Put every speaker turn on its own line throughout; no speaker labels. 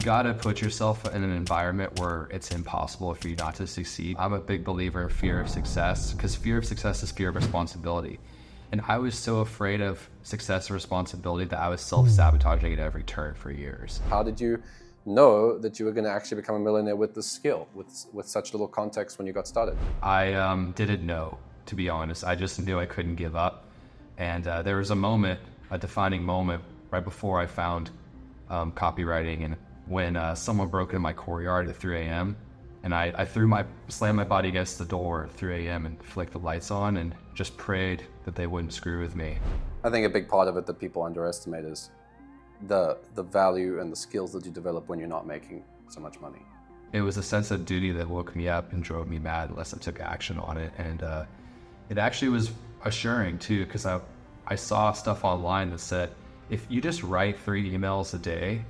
You gotta put yourself in an environment where it's impossible for you not to succeed. I'm a big believer in fear of success, because fear of success is fear of responsibility. And I was so afraid of success and responsibility that I was self-sabotaging at every turn for years.
How did you know that you were going to actually become a millionaire with this skill, with such little context when you got started?
I didn't know, to be honest. I just knew I couldn't give up. And there was a defining moment right before I found copywriting, and when someone broke into my courtyard at 3 a.m. and I slammed my body against the door at 3 a.m. and flicked the lights on and just prayed that they wouldn't screw with me.
I think a big part of it that people underestimate is the value and the skills that you develop when you're not making so much money.
It was a sense of duty that woke me up and drove me mad unless I took action on it. And it actually was assuring too, because I saw stuff online that said, if you just write 3 emails a day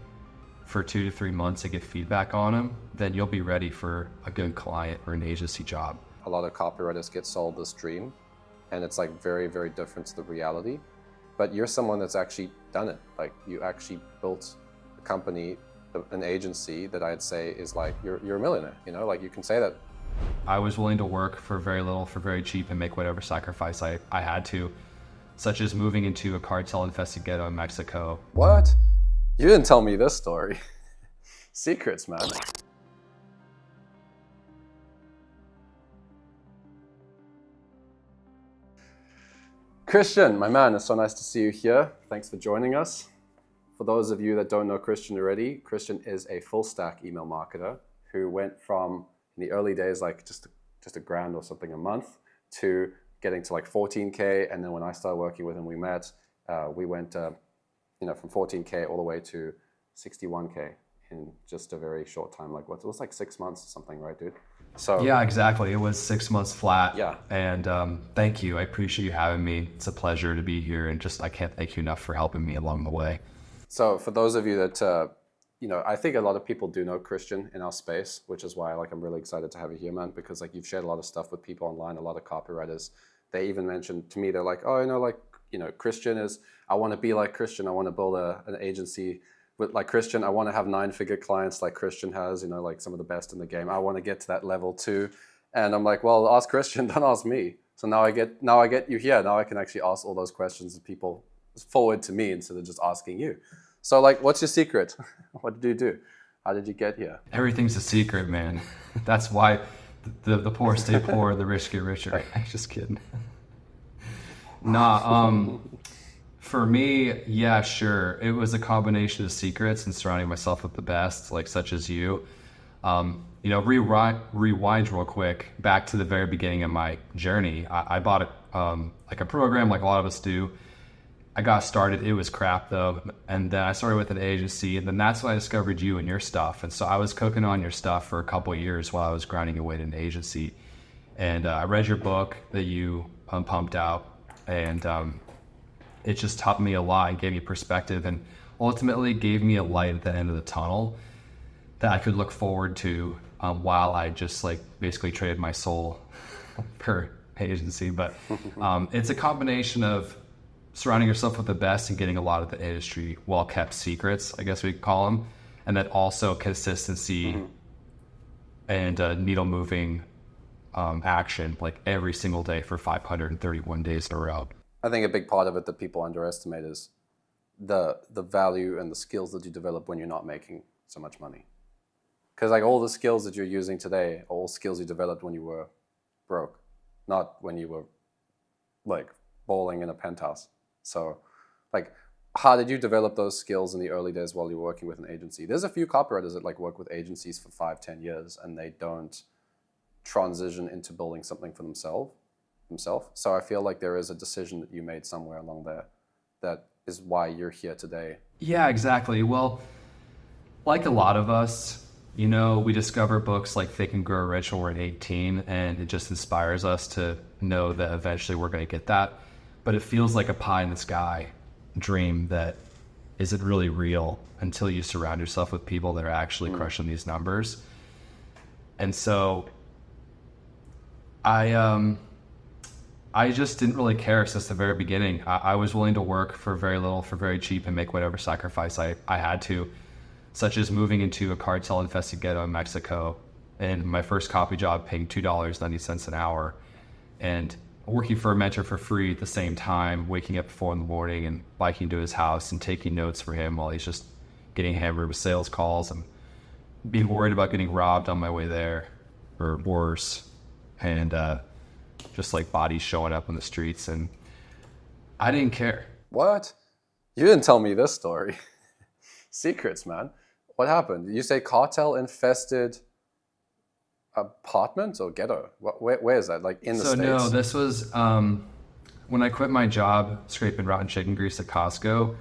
for 2 to 3 months and get feedback on them, then you'll be ready for a good client or an agency job.
A lot of copywriters get sold this dream, and it's like very, very different to the reality. But you're someone that's actually done it. Like, you actually built a company, an agency that I'd say is like, you're a millionaire, you know, like you can say that.
I was willing to work for very little, for very cheap, and make whatever sacrifice I had to, such as moving into a cartel-infested ghetto in Mexico.
What? You didn't tell me this story. Secrets, man. Christian, my man, it's so nice to see you here. Thanks for joining us. For those of you that don't know Christian already, Christian is a full stack email marketer who went from, in the early days, like just a grand or something a month, to getting to like 14K. And then when I started working with him, we met, we went from 14K all the way to 61K in just a very short time. Like, what, it was like 6 months or something, right, dude? So
yeah, exactly. It was 6 months flat.
Yeah.
And thank you. I appreciate you having me. It's a pleasure to be here, and just I can't thank you enough for helping me along the way.
So for those of you that I think a lot of people do know Christian in our space, which is why I'm really excited to have you here, man, because like you've shared a lot of stuff with people online, a lot of copywriters. They even mentioned to me, they're like, oh, Christian is, I want to be like Christian. I want to build an agency with like Christian. I want to have 9-figure clients like Christian has, like some of the best in the game. I want to get to that level too. And I'm like, well, ask Christian, don't ask me. So now I get you here. Now I can actually ask all those questions that people forward to me instead of just asking you. So like, what's your secret? What did you do? How did you get here?
Everything's a secret, man. That's why the poor stay poor, the rich get richer. Just kidding. For me, yeah, sure. It was a combination of secrets and surrounding myself with the best, like such as you. Rewind real quick back to the very beginning of my journey. I bought a program like a lot of us do. I got started, it was crap though. And then I started with an agency, and then that's when I discovered you and your stuff. And so I was cooking on your stuff for a couple of years while I was grinding away at an agency. And I read your book that you pumped out, and it just taught me a lot and gave me perspective, and ultimately gave me a light at the end of the tunnel that I could look forward to while I just basically traded my soul per agency. But it's a combination of surrounding yourself with the best and getting a lot of the industry well-kept secrets, I guess we could call them, and then also consistency and needle-moving action, like every single day for 531 days in a row.
I think a big part of it that people underestimate is the value and the skills that you develop when you're not making so much money. Because like all the skills that you're using today are all skills you developed when you were broke, not when you were like bowling in a penthouse. So like, how did you develop those skills in the early days while you were working with an agency? There's a few copywriters that work with agencies for 5-10 years and they don't transition into building something for themselves. So I feel like there is a decision that you made somewhere along there that is why you're here today.
Yeah, exactly. Well, like a lot of us, we discover books like Think and Grow Rich when we're at 18, and it just inspires us to know that eventually we're going to get that. But it feels like a pie in the sky dream that isn't really real until you surround yourself with people that are actually crushing these numbers. And so I just didn't really care since the very beginning. I was willing to work for very little, for very cheap, and make whatever sacrifice I had to, such as moving into a cartel-infested ghetto in Mexico, and my first copy job paying $2.90 an hour, and working for a mentor for free at the same time, waking up at 4 in the morning and biking to his house and taking notes for him while he's just getting hammered with sales calls and being worried about getting robbed on my way there or worse, and just like bodies showing up on the streets, and I didn't care.
What? You didn't tell me this story. Secrets, man. What happened? You say cartel-infested apartment or ghetto? Where is that? Like in the States?
No, this was when I quit my job scraping rotten chicken grease at Costco.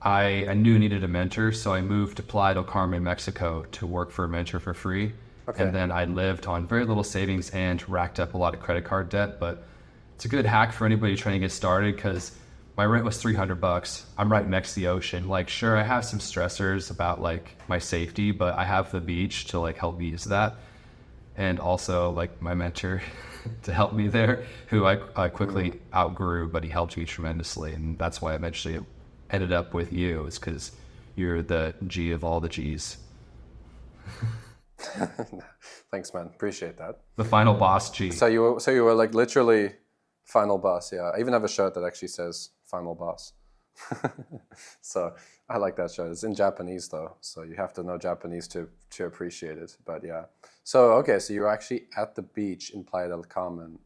I knew I needed a mentor, so I moved to Playa del Carmen, Mexico to work for a mentor for free. Okay. And then I lived on very little savings and racked up a lot of credit card debt. But it's a good hack for anybody trying to get started because my rent was $300. I'm right next to the ocean. Like, sure, I have some stressors about like my safety, but I have the beach to like help me use that. And also like my mentor to help me there, who I quickly outgrew, but he helped me tremendously. And that's why I eventually ended up with you, is because you're the G of all the G's.
Thanks, man. Appreciate that.
The final boss G.
So you were like literally final boss. Yeah. I even have a shirt that actually says final boss. So I like that shirt. It's in Japanese though, so you have to know Japanese to appreciate it. But yeah. So okay, so you're actually at the beach in Playa del Carmen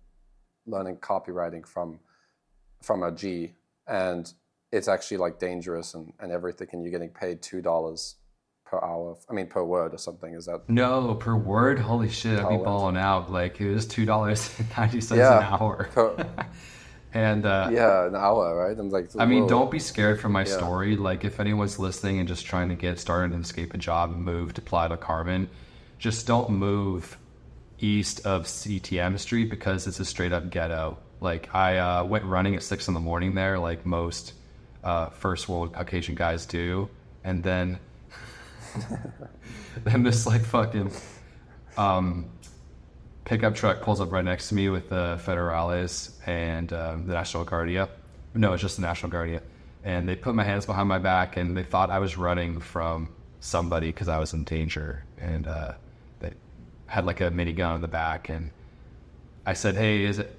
learning copywriting from a G, and it's actually like dangerous and everything, and you're getting paid $2 per hour. I mean per word or something. Is that?
No, per word. Holy shit, I'd be balling out. Like it was $2.90 an hour. And
yeah, an hour, right? I'm like,
I mean, don't be scared from my story. Like if anyone's listening and just trying to get started and escape a job and move to Playa del Carmen, just don't move east of CTM Street because it's a straight up ghetto. Like I went running at 6 in the morning there, like most first world Caucasian guys do, and then this like fucking pickup truck pulls up right next to me with the Federales and the National Guardia. No, it's just the National Guardia. And they put my hands behind my back and they thought I was running from somebody because I was in danger. And they had like a minigun in the back. And I said, hey, is it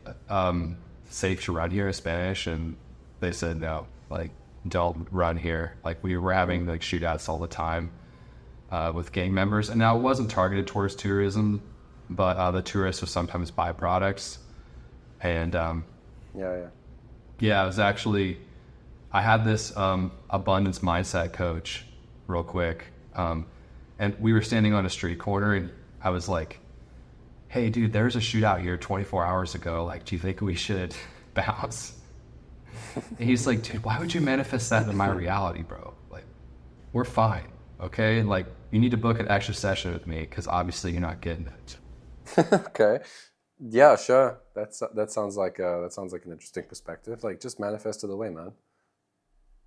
safe to run here in Spanish? And they said, no, like, don't run here. Like we were having like shootouts all the time with gang members. And now it wasn't targeted towards tourism, but the tourists were sometimes byproducts. And it was actually, I had this abundance mindset coach real quick. And we were standing on a street corner and I was like, hey dude, there's a shootout here 24 hours ago. Like, do you think we should bounce? And he's like, dude, why would you manifest that in my reality, bro? Like, we're fine. Okay. And like, you need to book an extra session with me because obviously you're not getting it.
Okay. Yeah, sure. That sounds like an interesting perspective. Like just manifest it away, man.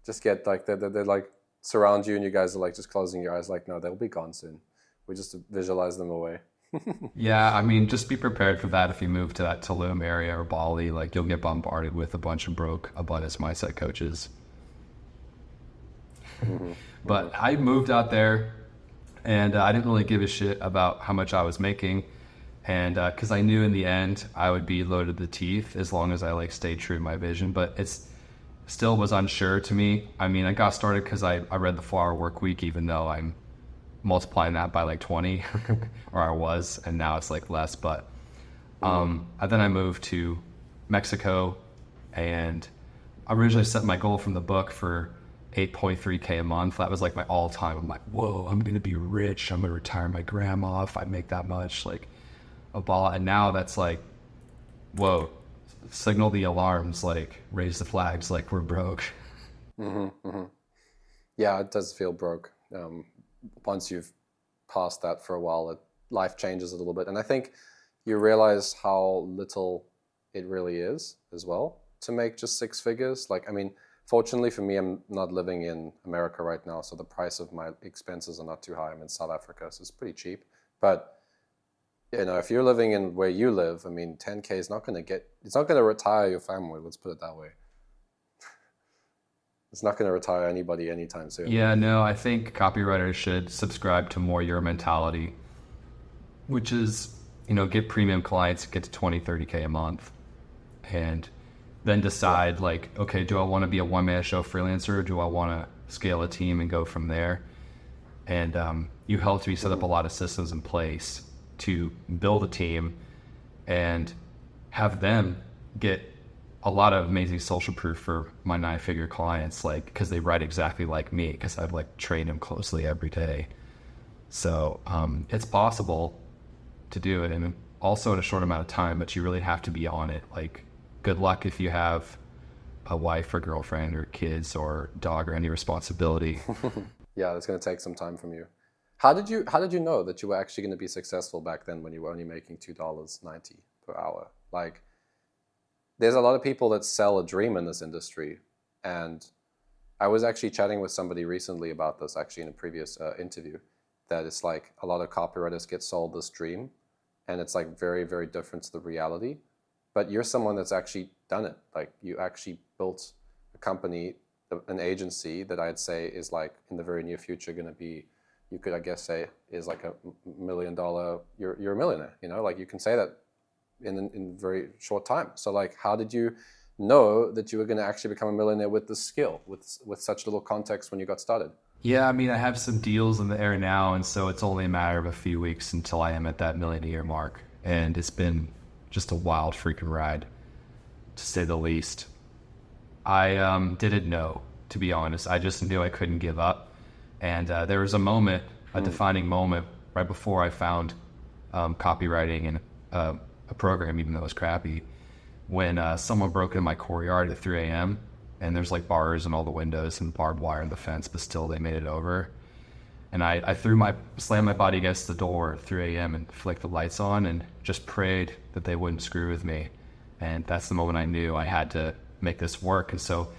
Just get like they like surround you and you guys are like just closing your eyes like, no, they'll be gone soon. We just visualize them away.
Yeah, I mean, just be prepared for that if you move to that Tulum area or Bali. Like you'll get bombarded with a bunch of broke abundance mindset coaches. But I moved out there and I didn't really give a shit about how much I was making. And because I knew in the end I would be loaded to the teeth as long as I like stayed true to my vision. But it's still was unsure to me. I mean, I got started because I read the 4-Hour Work Week, even though I'm multiplying that by like 20 or I was, and now it's like less. But then I moved to Mexico and I originally set my goal from the book for $8.3K a month. That was like my all time. I'm like, whoa, I'm going to be rich. I'm going to retire my grandma if I make that much. Like, a ball. And now that's like, whoa, signal the alarms, like raise the flags, like we're broke.
Yeah, it does feel broke. Once you've passed that for a while, life changes a little bit. And I think you realize how little it really is as well to make just 6 figures. Like, I mean, fortunately for me, I'm not living in America right now, so the price of my expenses are not too high. I'm in South Africa, so it's pretty cheap. But you know, if you're living in where you live, I mean, 10K is not going to retire your family. Let's put it that way. It's not going to retire anybody anytime soon.
Yeah, no, I think copywriters should subscribe to more your mentality, which is, get premium clients, get to 20, 30K a month, and then decide like, okay, do I want to be a one-man show freelancer, or do I want to scale a team and go from there? And you helped me set up a lot of systems in place to build a team and have them get a lot of amazing social proof for my 9-figure clients, like, because they write exactly like me, because I've like trained them closely every day. So it's possible to do it, and also in a short amount of time, but you really have to be on it. Like, good luck if you have a wife or girlfriend or kids or dog or any responsibility.
Yeah, it's going to take some time from you. How did you know that you were actually going to be successful back then when you were only making $2.90 per hour? Like, there's a lot of people that sell a dream in this industry, and I was actually chatting with somebody recently about this, actually in a previous interview, that it's like a lot of copywriters get sold this dream, and it's like very, very different to the reality. But you're someone that's actually done it. Like, you actually built a company, an agency that I'd say is like in the very near future going to be, you could, I guess, say is like $1 million, you're a millionaire, like you can say that in very short time. So like, how did you know that you were going to actually become a millionaire with this skill, with such little context when you got started?
Yeah, I mean, I have some deals in the air now, and so it's only a matter of a few weeks until I am at that millionaire mark. And it's been just a wild freaking ride, to say the least. I didn't know, to be honest. I just knew I couldn't give up. And there was a moment, a defining moment, right before I found copywriting and a program, even though it was crappy, when someone broke into my courtyard at 3 a.m. and there's like bars in all the windows and barbed wire in the fence, but still they made it over. And I slammed my body against the door at 3 a.m. and flicked the lights on and just prayed that they wouldn't screw with me. And that's the moment I knew I had to make this work. And so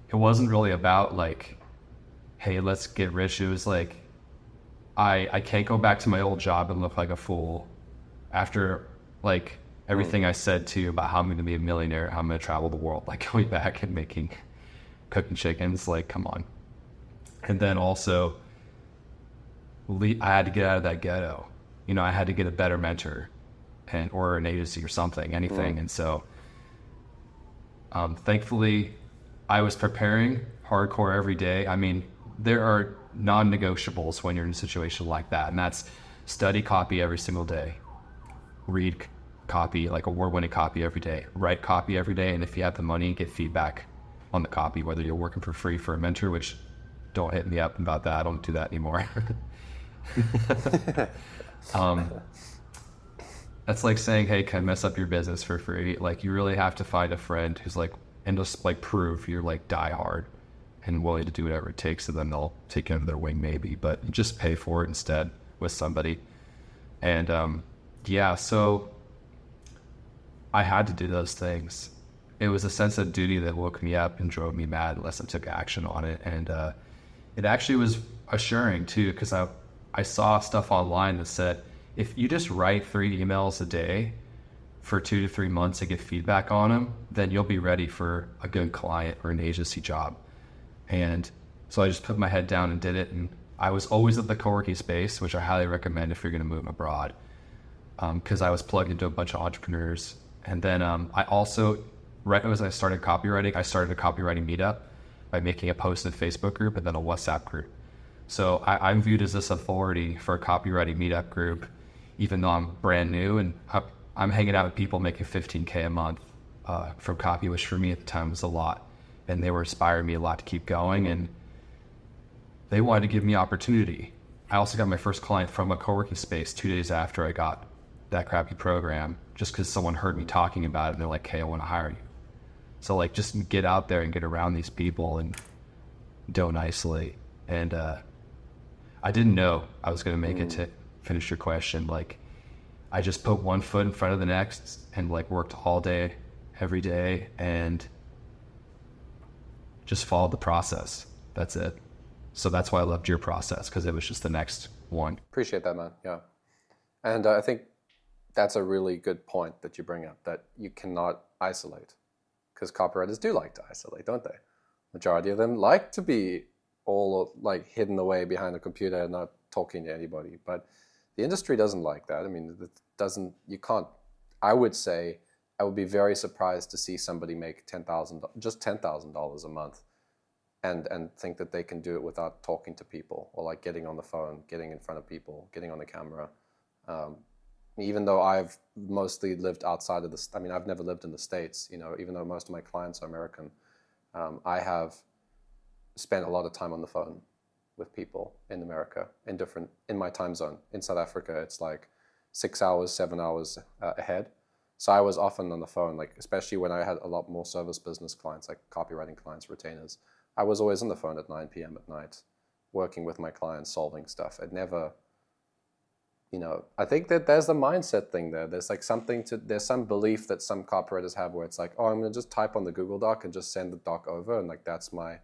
it wasn't really about like, hey, let's get rich. It was like, I can't go back to my old job and look like a fool after like everything I said to you about how I'm going to be a millionaire, how I'm going to travel the world, like going back and cooking chickens, like, come on. And then also I had to get out of that ghetto. I had to get a better mentor or an agency or something, anything. And so thankfully I was preparing hardcore every day. I mean, there are non-negotiables when you're in a situation like that. And that's study copy every single day, read copy, like award-winning copy every day, write copy every day. And if you have the money, get feedback on the copy, whether you're working for free for a mentor, which don't hit me up about that. I don't do that anymore. That's like saying, hey, can I mess up your business for free? Like, you really have to find a friend who's like, and just like prove you're like die hard and willing to do whatever it takes, and then they'll take you under their wing maybe, but just pay for it instead with somebody. And yeah, so I had to do those things. It was a sense of duty that woke me up and drove me mad unless I took action on it. And it actually was assuring too, because I saw stuff online that said, if you just write 3 emails a day for 2 to 3 months and get feedback on them, then you'll be ready for a good client or an agency job. And so I just put my head down and did it. And I was always at the co-working space, which I highly recommend if you're going to move abroad, because I was plugged into a bunch of entrepreneurs. And then I also, right as I started copywriting, I started a copywriting meetup by making a post in a Facebook group and then a WhatsApp group. So I'm viewed as this authority for a copywriting meetup group, even though I'm brand new, and I'm hanging out with people making $15K a month from copy, which for me at the time was a lot. And they were inspiring me a lot to keep going, and they wanted to give me opportunity. I also got my first client from a co-working space 2 days after I got that crappy program, just because someone heard me talking about it and they're like, hey, I want to hire you. So like, just get out there and get around these people and don't isolate. And I didn't know I was going to make it to finish your question. Like, I just put one foot in front of the next and like worked all day, every day, and just followed the process. That's it. So that's why I loved your process, because it was just the next one.
Appreciate that, man. Yeah. And I think that's a really good point that you bring up, that you cannot isolate, because copywriters do like to isolate, don't they? Majority of them like to be all like hidden away behind a computer and not talking to anybody. But the industry doesn't like that. I mean, you can't, I would say, I would be very surprised to see somebody make $10,000 a month and think that they can do it without talking to people or like getting on the phone, getting in front of people, getting on the camera. Even though I've mostly lived outside of this, I mean, I've never lived in the States, even though most of my clients are American, I have spent a lot of time on the phone with people in America, in my time zone. In South Africa, it's like 6 hours, 7 hours ahead. So I was often on the phone, like especially when I had a lot more service business clients, like copywriting clients, retainers. I was always on the phone at 9 p.m. at night, working with my clients, solving stuff. It never, I think that there's the mindset thing there. There's like there's some belief that some copywriters have where it's like, oh, I'm going to just type on the Google Doc and just send the doc over. And like, that's my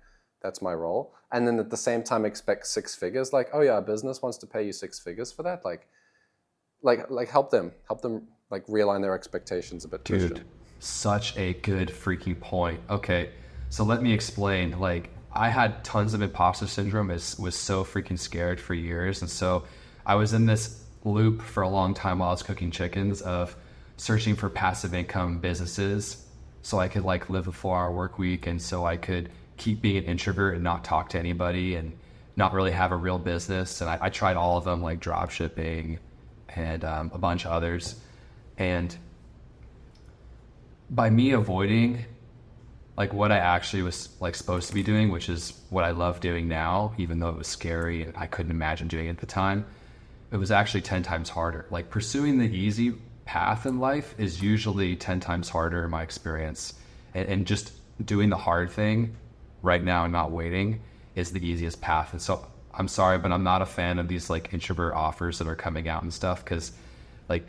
role. And then at the same time, expect 6 figures. Like, oh yeah, a business wants to pay you 6 figures for that. Like help them like realign their expectations a bit.
Dude, such a good freaking point. Okay. So let me explain. Like, I had tons of imposter syndrome. Was so freaking scared for years. And so I was in this loop for a long time while I was cooking chickens of searching for passive income businesses so I could like live a 4-hour work week, and so I could keep being an introvert and not talk to anybody and not really have a real business. And I tried all of them, like drop shipping and a bunch of others. And by me avoiding like what I actually was like supposed to be doing, which is what I love doing now, even though it was scary and I couldn't imagine doing it at the time, it was actually 10 times harder. Like pursuing the easy path in life is usually 10 times harder in my experience. And just doing the hard thing right now and not waiting is the easiest path. And so I'm sorry, but I'm not a fan of these like introvert offers that are coming out and stuff, because like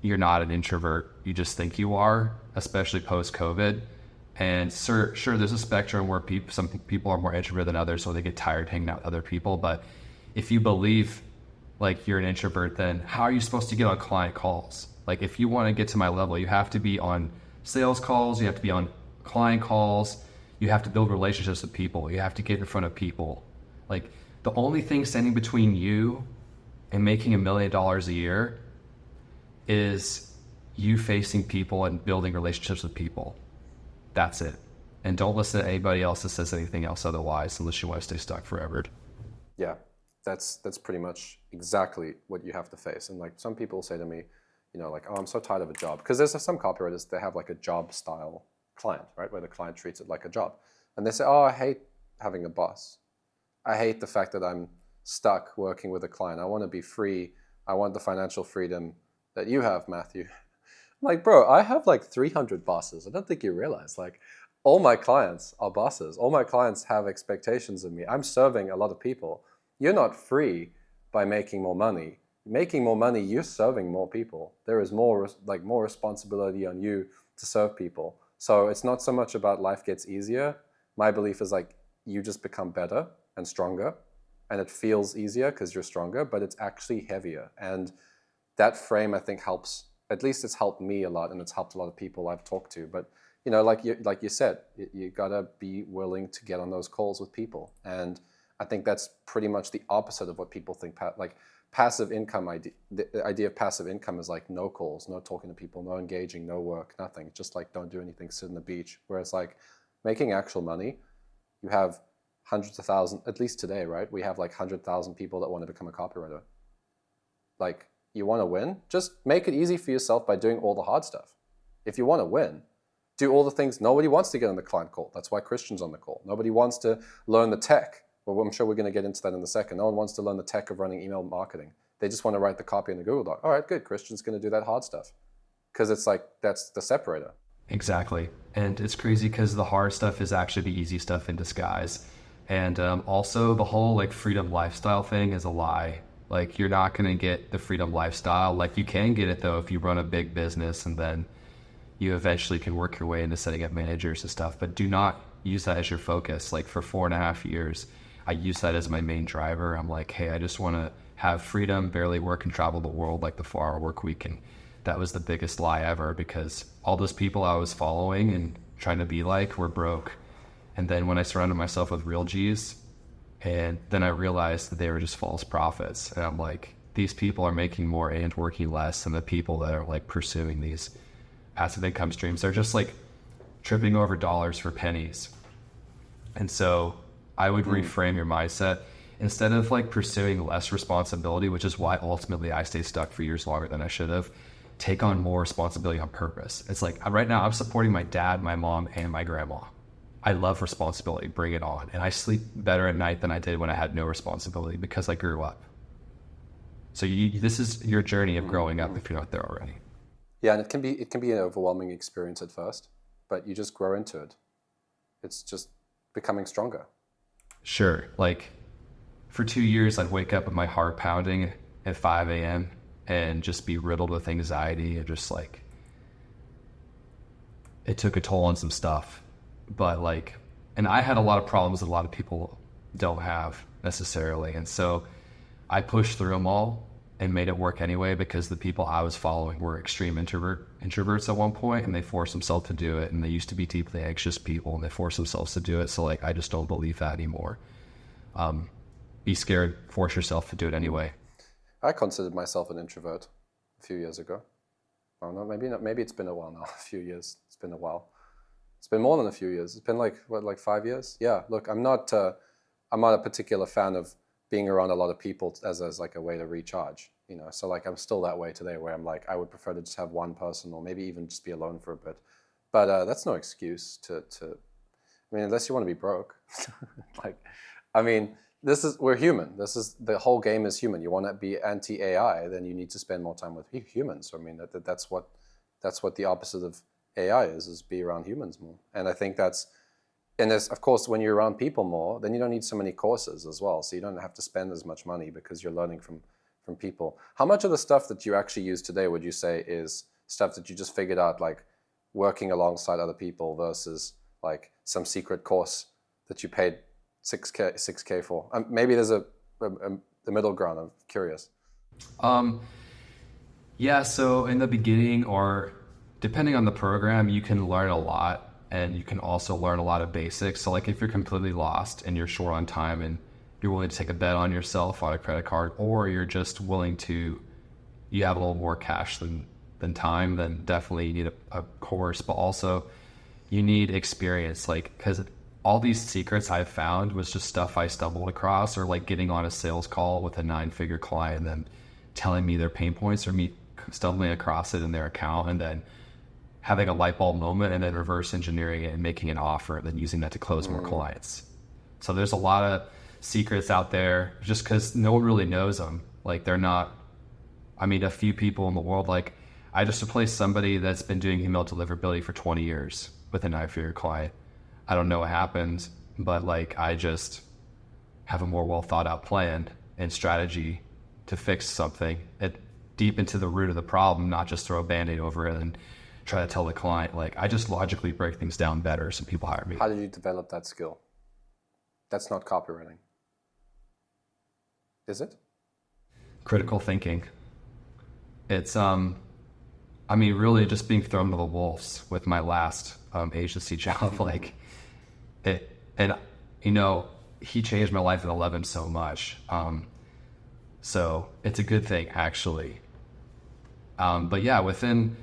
you're not an introvert. You just think you are, especially post-COVID. And sure, there's a spectrum where some people are more introverted than others, so they get tired hanging out with other people. But if you believe like you're an introvert, then how are you supposed to get on client calls? Like if you want to get to my level, you have to be on sales calls, you have to be on client calls, you have to build relationships with people, you have to get in front of people. Like the only thing standing between you and making $1 million a year is you facing people and building relationships with people. That's it. And don't listen to anybody else that says anything else otherwise, unless you want to stay stuck forever.
Yeah, that's pretty much exactly what you have to face. And like some people say to me, like, oh, I'm so tired of a job. Because there's some copywriters, they have like a job style client, right? Where the client treats it like a job. And they say, oh, I hate having a boss. I hate the fact that I'm stuck working with a client. I want to be free. I want the financial freedom that you have, Matthew. I'm like, bro, I have like 300 bosses. I don't think you realize, like, all my clients are bosses. All my clients have expectations of me. I'm serving a lot of people. You're not free by making more money. Making more money, you're serving more people. There is more responsibility on you to serve people. So it's not so much about life gets easier. My belief is like you just become better and stronger, and it feels easier because you're stronger, but it's actually heavier. And that frame, I think, helps. At least it's helped me a lot, and it's helped a lot of people I've talked to. But like you said, you gotta be willing to get on those calls with people. And I think that's pretty much the opposite of what people think. Like passive income, the idea of passive income is like no calls, no talking to people, no engaging, no work, nothing. Just like don't do anything, sit on the beach. Whereas like making actual money, you have hundreds of thousands, at least today, right? We have like 100,000 people that want to become a copywriter. Like, you want to win? Just make it easy for yourself by doing all the hard stuff. If you want to win, do all the things. Nobody wants to get on the client call. That's why Christian's on the call. Nobody wants to learn the tech. Well, I'm sure we're going to get into that in a second. No one wants to learn the tech of running email marketing. They just want to write the copy in the Google Doc. All right, good. Christian's going to do that hard stuff. Because it's like, that's the separator.
Exactly. And it's crazy because the hard stuff is actually the easy stuff in disguise. And also the whole like freedom lifestyle thing is a lie. Like you're not going to get the freedom lifestyle. Like you can get it though if you run a big business, and then you eventually can work your way into setting up managers and stuff. But do not use that as your focus. Like for 4.5 years, I used that as my main driver. I'm like, hey, I just want to have freedom, barely work and travel the world like the 4-hour work week. And that was the biggest lie ever, because all those people I was following and trying to be like were broke. And then when I surrounded myself with real G's, and then I realized that they were just false prophets. And I'm like, these people are making more and working less than the people that are like pursuing these passive income streams. They're just like tripping over dollars for pennies. And so I would reframe your mindset. Instead of like pursuing less responsibility, which is why ultimately I stayed stuck for years longer than I should have, take on more responsibility on purpose. It's like right now I'm supporting my dad, my mom, and my grandma. I love responsibility, bring it on. And I sleep better at night than I did when I had no responsibility because I grew up. So this is your journey of growing up if you're not there already.
Yeah, and it can be an overwhelming experience at first, but you just grow into it. It's just becoming stronger.
Sure. Like for 2 years, I'd wake up with my heart pounding at 5 a.m. and just be riddled with anxiety and just like, it took a toll on some stuff. But like, and I had a lot of problems that a lot of people don't have necessarily. And so I pushed through them all and made it work anyway because the people I was following were extreme introverts at one point, and they forced themselves to do it. And they used to be deeply anxious people, and they forced themselves to do it. So like, I just don't believe that anymore. Be scared, force yourself to do it anyway.
I considered myself an introvert a few years ago. I don't know, maybe not. Maybe it's been a while now. A few years. It's been a while. It's been more than a few years. It's been like 5 years. Yeah. Look, I'm not a particular fan of being around a lot of people as like a way to recharge. You know, so like I'm still that way today, where I'm like I would prefer to just have one person, or maybe even just be alone for a bit. But that's no excuse to. I mean, unless you want to be broke. Like, I mean. We're human. The whole game is human. You want to be anti-AI, then you need to spend more time with humans. I mean, that's what the opposite of AI is be around humans more. And I think of course, when you're around people more, then you don't need so many courses as well. So you don't have to spend as much money because you're learning from people. How much of the stuff that you actually use today would you say is stuff that you just figured out, like working alongside other people versus like some secret course that you paid $6K for? Maybe there's a middle ground. I'm curious.
Yeah, so in the beginning, or depending on the program, you can learn a lot, and you can also learn a lot of basics. So like if you're completely lost and you're short on time and you're willing to take a bet on yourself on a credit card, or you're just willing to, you have a little more cash than time, then definitely you need a course. But also you need experience, like, because all these secrets I've found was just stuff I stumbled across, or like getting on a sales call with a 9-figure client and then telling me their pain points, or me stumbling across it in their account and then having a light bulb moment and then reverse engineering it and making an offer and then using that to close more clients. So there's a lot of secrets out there just because no one really knows them. Like they're not, I mean, a few people in the world, like I just replaced somebody that's been doing email deliverability for 20 years with a 9-figure client. I don't know what happened, but like I just have a more well thought out plan and strategy to fix something deep into the root of the problem, not just throw a Band-Aid over it and try to tell the client. Like I just logically break things down better so people hire me.
How did you develop that skill? That's not copywriting. Is it?
Critical thinking. It's I mean, really just being thrown to the wolves with my last agency job. Like it, and you know, he changed my life at 11 so much. So it's a good thing actually. But yeah, within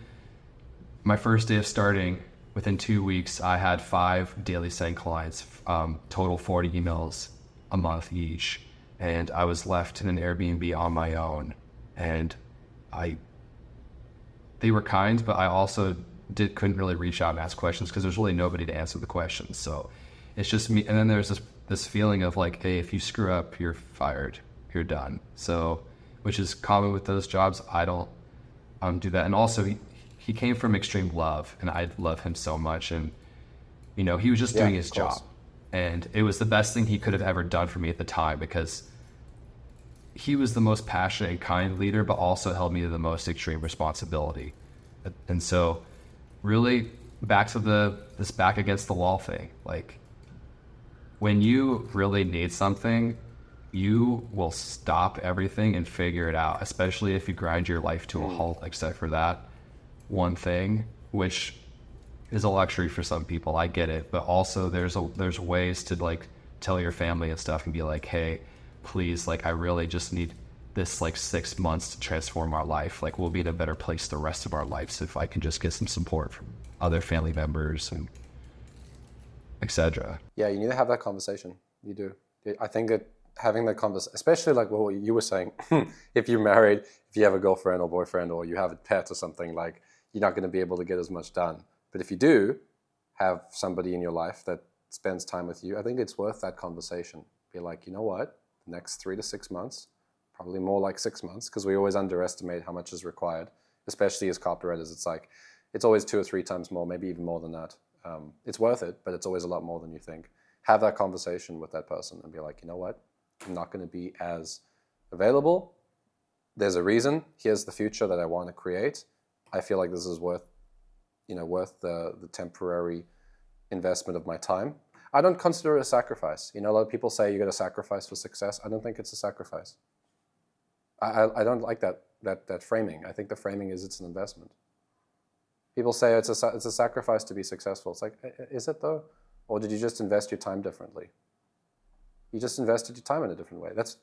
my first day of starting, within 2 weeks, I had 5 daily send clients, total 40 emails a month each. And I was left in an Airbnb on my own. And they were kind, but I also couldn't really reach out and ask questions because there's really nobody to answer the questions. So it's just me. And then there's this feeling of like, hey, if you screw up, you're fired, you're done. So, which is common with those jobs. I don't do that. And also he came from extreme love, and I love him so much. And, you know, he was just doing his job. And it was the best thing he could have ever done for me at the time, because he was the most passionate and kind leader, but also held me to the most extreme responsibility. And so really back to this back against the wall thing. Like when you really need something, you will stop everything and figure it out, especially if you grind your life to a halt, except for that one thing, which is a luxury for some people. I get it, but also there's ways to like tell your family and stuff and be like, hey, please, like I really just need this like 6 months to transform our life. Like we'll be in a better place the rest of our lives if I can just get some support from other family members and etc.
Yeah, you need to have that conversation. You do. I think that having that conversation, especially like what you were saying, if you're married, if you have a girlfriend or boyfriend or you have a pet or something, like you're not going to be able to get as much done. But if you do have somebody in your life that spends time with you, I think it's worth that conversation. Be like, you know what, the next 3 to 6 months, probably more like 6 months, because we always underestimate how much is required, especially as copywriters. It's like, it's always 2 or 3 times more, maybe even more than that. It's worth it, but it's always a lot more than you think. Have that conversation with that person and be like, you know what, I'm not going to be as available. There's a reason. Here's the future that I want to create. I feel like this is worth the temporary investment of my time. I don't consider it a sacrifice. A lot of people say you got to sacrifice for success. I don't think it's a sacrifice. I don't like that framing. I think the framing is it's an investment. People say it's a sacrifice to be successful. It's like, is it though? Or did you just invest your time differently? You just invested your time in a different way. That's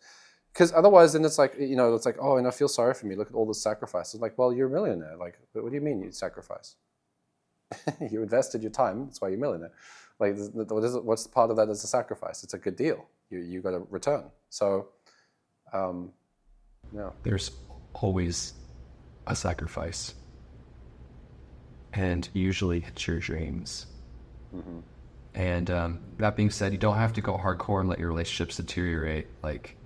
because otherwise then it's like, it's like, oh, and I feel sorry for me. Look at all the sacrifices. Like, well, you're a millionaire. Like, what do you mean you sacrifice? You invested your time. That's why you're a millionaire. Like, what's the part of that as a sacrifice? It's a good deal. You got a return. So, yeah.
There's always a sacrifice. And usually it's your dreams. Mm-hmm. And that being said, you don't have to go hardcore and let your relationships deteriorate. Like,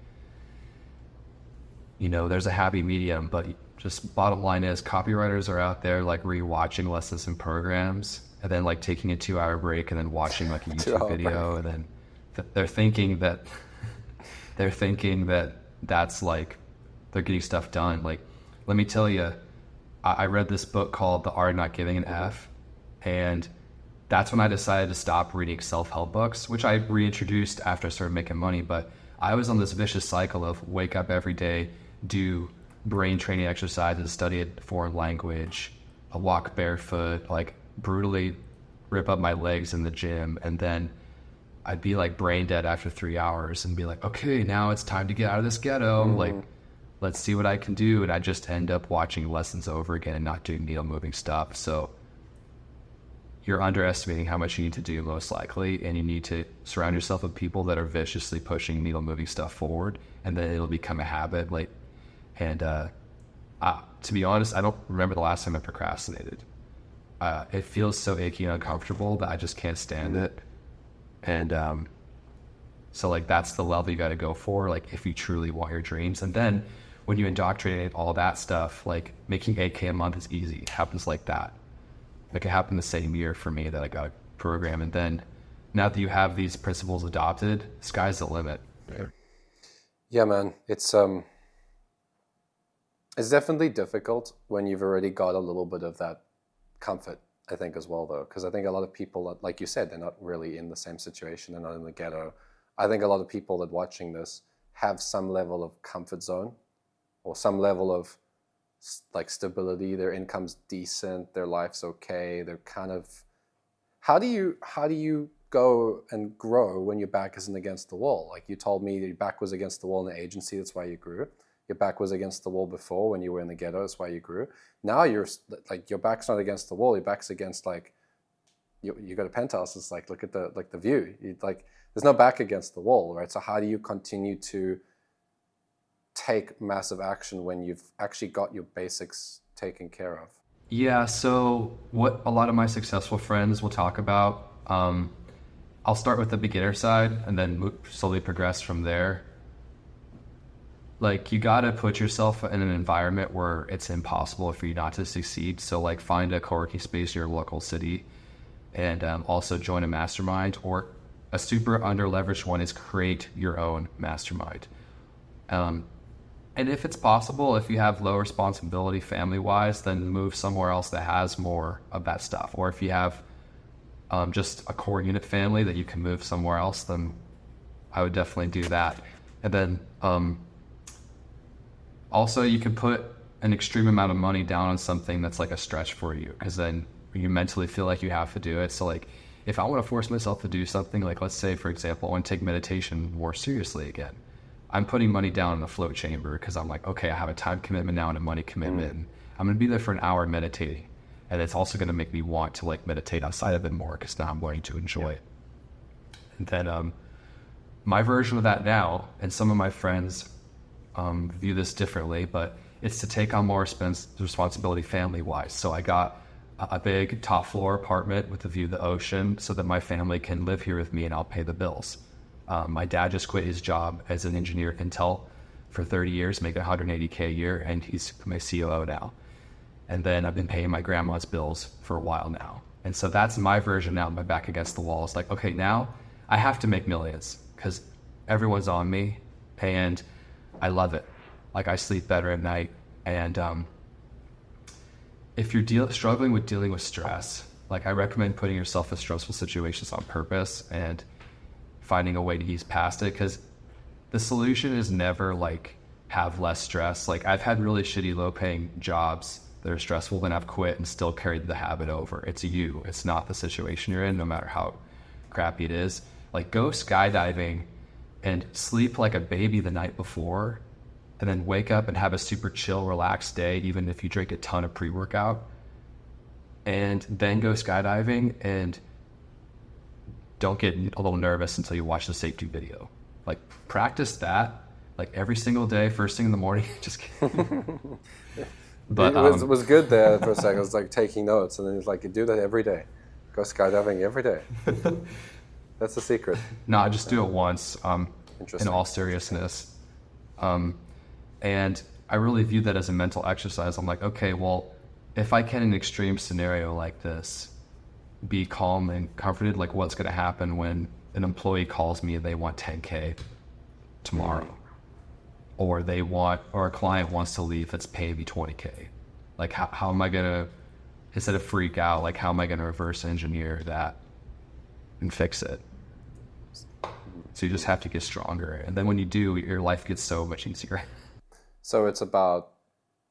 there's a happy medium, but just bottom line is copywriters are out there like rewatching lessons and programs and then like taking a 2-hour break and then watching like a YouTube video. And then they're thinking that that's like, they're getting stuff done. Like, let me tell you, I read this book called The Art of Not Giving an F, and that's when I decided to stop reading self-help books, which I reintroduced after I started making money. But I was on this vicious cycle of wake up every day, do brain training exercises, study a foreign language, walk barefoot, like brutally rip up my legs in the gym. And then I'd be like brain dead after 3 hours and be like, okay, now it's time to get out of this ghetto. Like, let's see what I can do. And I just end up watching lessons over again and not doing needle moving stuff. So you're underestimating how much you need to do most likely. And you need to surround yourself with people that are viciously pushing needle moving stuff forward. And then it'll become a habit. Like, and to be honest, I don't remember the last time I procrastinated. It feels so icky and uncomfortable that I just can't stand it. And so like that's the level you got to go for, like if you truly want your dreams. And then when you indoctrinate all that stuff, like making $8K a month is easy. It happens like that. Like it happened the same year for me that I got a program. And then now that you have these principles adopted, sky's the limit. Right?
Yeah, man. It's definitely difficult when you've already got a little bit of that comfort, I think, as well, though. Because I think a lot of people, like you said, they're not really in the same situation. They're not in the ghetto. I think a lot of people that watching this have some level of comfort zone or some level of like stability. Their income's decent. Their life's okay. They're kind of, how do you go and grow when your back isn't against the wall? Like you told me your back was against the wall in the agency. That's why you grew. Your back was against the wall before when you were in the ghetto. That's why you grew. Now you're like, your back's not against the wall. Your back's against like, you got a penthouse. It's like, look at the view. There's no back against the wall, right? So how do you continue to take massive action when you've actually got your basics taken care of?
Yeah, so what a lot of my successful friends will talk about, I'll start with the beginner side and then slowly progress from there. Like you gotta put yourself in an environment where it's impossible for you not to succeed. So like find a co-working space in your local city and also join a mastermind, or a super under-leveraged one is create your own mastermind. And if it's possible, if you have low responsibility family-wise, then move somewhere else that has more of that stuff. Or if you have just a core unit family that you can move somewhere else, then I would definitely do that. And then also you can put an extreme amount of money down on something that's like a stretch for you, because then you mentally feel like you have to do it. So like, if I want to force myself to do something, like let's say, for example, I want to take meditation more seriously again, I'm putting money down in the float chamber because I'm like, okay, I have a time commitment now and a money commitment. And I'm going to be there for an hour meditating. And it's also going to make me want to like meditate outside of it more because now I'm learning to enjoy it. And then my version of that now, and some of my friends view this differently, but it's to take on more responsibility family-wise. So I got a big top floor apartment with a view of the ocean so that my family can live here with me and I'll pay the bills. My dad just quit his job as an engineer at Intel for 30 years, making $180K a year, and he's my COO now. And then I've been paying my grandma's bills for a while now. And so that's my version now, my back against the wall. It's like, okay, now I have to make millions because everyone's on me and I love it. Like I sleep better at night. And if you're struggling with dealing with stress, like I recommend putting yourself in stressful situations on purpose and finding a way to ease past it, because the solution is never like have less stress. Like I've had really shitty low paying jobs that are stressful and I've quit and still carried the habit over. It's you, it's not the situation you're in, no matter how crappy it is. Like go skydiving and sleep like a baby the night before and then wake up and have a super chill, relaxed day, even if you drink a ton of pre-workout, and then go skydiving and don't get a little nervous until you watch the safety video. Like practice that like every single day, first thing in the morning. Just kidding. But
it was good there for a second. I was like taking notes, and then it's like you do that every day. Go skydiving every day. That's the secret.
No, I just do it once. In all seriousness, and I really view that as a mental exercise. I'm like, okay, well, if I can in an extreme scenario like this, be calm and comforted, like what's going to happen when an employee calls me and they want 10K tomorrow, or a client wants to leave that's paying me 20K. Like how am I going to, instead of freak out, like how am I going to reverse engineer that and fix it? So you just have to get stronger. And then when you do, your life gets so much easier.
So it's about,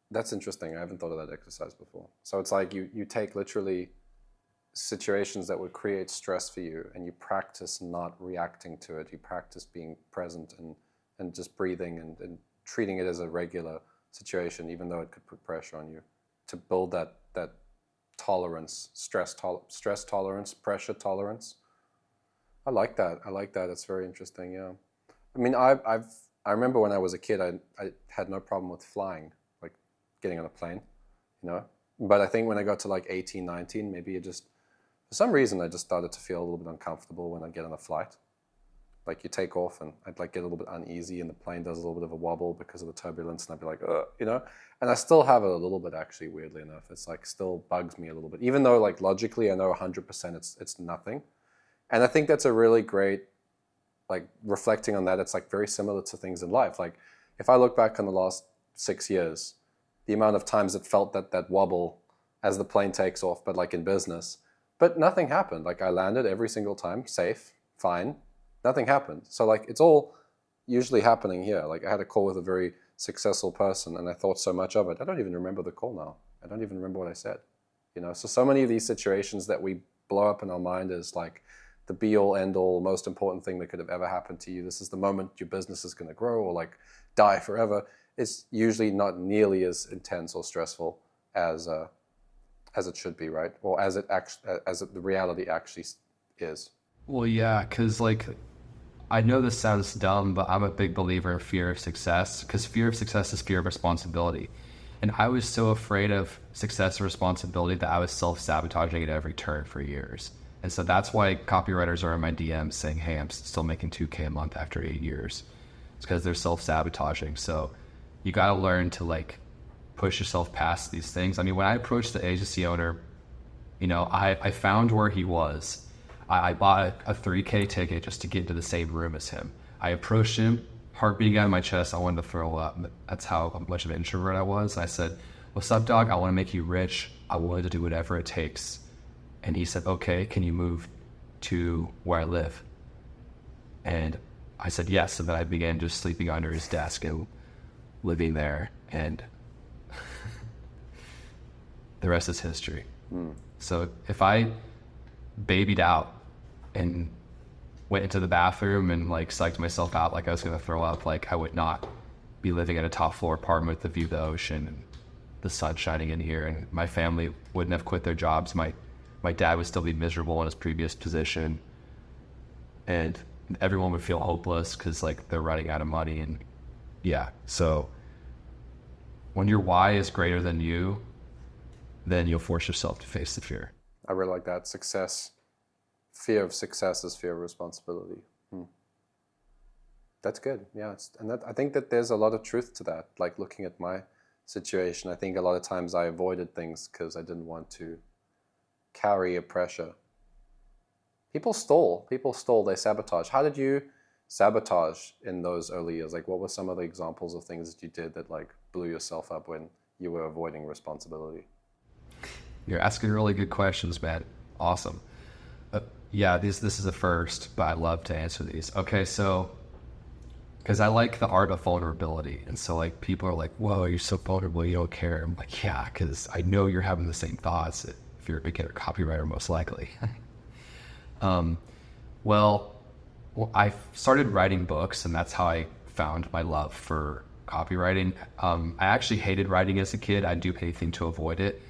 that's interesting. I haven't thought of that exercise before. So it's like you take literally situations that would create stress for you and you practice not reacting to it. You practice being present and just breathing and treating it as a regular situation, even though it could put pressure on you, to build that tolerance, stress tolerance, pressure tolerance. I like that. It's very interesting. Yeah. I mean, I remember when I was a kid, I had no problem with flying, like getting on a plane, you know. But I think when I got to like 18, 19, maybe it just, for some reason, I just started to feel a little bit uncomfortable when I get on a flight. Like you take off and I'd like get a little bit uneasy and the plane does a little bit of a wobble because of the turbulence and I'd be like, you know. And I still have it a little bit, actually, weirdly enough. It's like still bugs me a little bit, even though like logically I know 100% it's nothing. And I think that's a really great, like reflecting on that, it's like very similar to things in life. Like if I look back on the last 6 years, the amount of times it felt that wobble as the plane takes off, but like in business, but nothing happened. Like I landed every single time, safe, fine, nothing happened. So like it's all usually happening here. Like I had a call with a very successful person and I thought so much of it. I don't even remember the call now. I don't even remember what I said, you know? So many of these situations that we blow up in our mind is like the be-all, end-all, most important thing that could have ever happened to you. This is the moment your business is going to grow or like die forever. It's usually not nearly as intense or stressful as it should be, right? Or as the reality actually is.
Well, yeah, because like, I know this sounds dumb, but I'm a big believer in fear of success, because fear of success is fear of responsibility. And I was so afraid of success and responsibility that I was self-sabotaging at every turn for years. And so that's why copywriters are in my DMs saying, hey, I'm still making 2K a month after 8 years. It's because they're self-sabotaging. So you got to learn to like push yourself past these things. I mean, when I approached the agency owner, you know, I found where he was. I bought a 3K ticket just to get into the same room as him. I approached him, heart beating out of my chest. I wanted to throw up. That's how much of an introvert I was. And I said, what's up, dog? I want to make you rich. I willing to do whatever it takes. And he said, okay, can you move to where I live? And I said, yes. And then I began just sleeping under his desk and living there. And the rest is history. So if I babied out and went into the bathroom and like psyched myself out like I was going to throw up, like I would not be living in a top floor apartment with the view of the ocean and the sun shining in here, and my family wouldn't have quit their jobs. My dad would still be miserable in his previous position, and everyone would feel hopeless because like they're running out of money. And yeah, so when your why is greater than you, then you'll force yourself to face the fear.
I really like that. Fear of success is fear of responsibility. That's good. Yeah, I think that there's a lot of truth to that. Like looking at my situation, I think a lot of times I avoided things because I didn't want to carry a pressure. People stall, they sabotage. How did you sabotage in those early years? Like what were some of the examples of things that you did that like blew yourself up when you were avoiding responsibility?
You're asking really good questions, man. Awesome. Yeah, this is a first, but I love to answer these. Okay, so because I like the art of vulnerability, and so like people are like, "Whoa, you're so vulnerable, you don't care." I'm like, "Yeah, because I know you're having the same thoughts if you're a beginner copywriter, most likely." Well, I started writing books, and that's how I found my love for copywriting. I actually hated writing as a kid. I'd do anything to avoid it,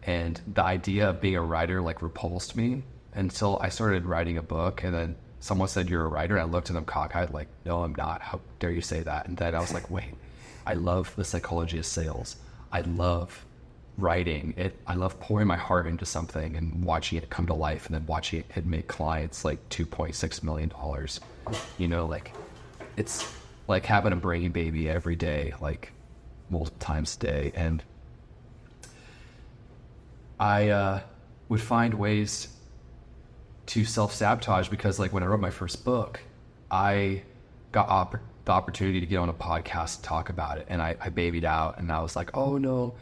and the idea of being a writer like repulsed me until I started writing a book. And then someone said, "You're a writer." And I looked at them cockeyed like, "No, I'm not. How dare you say that?" And then I was like, wait, I love the psychology of sales. I love writing it. I love pouring my heart into something and watching it come to life, and then watching it make clients like $2.6 million. You know, like it's like having a brain baby every day, like multiple times a day. And I would find ways to self-sabotage because like when I wrote my first book, I got the opportunity to get on a podcast and talk about it, and I babied out, and I was like, oh no,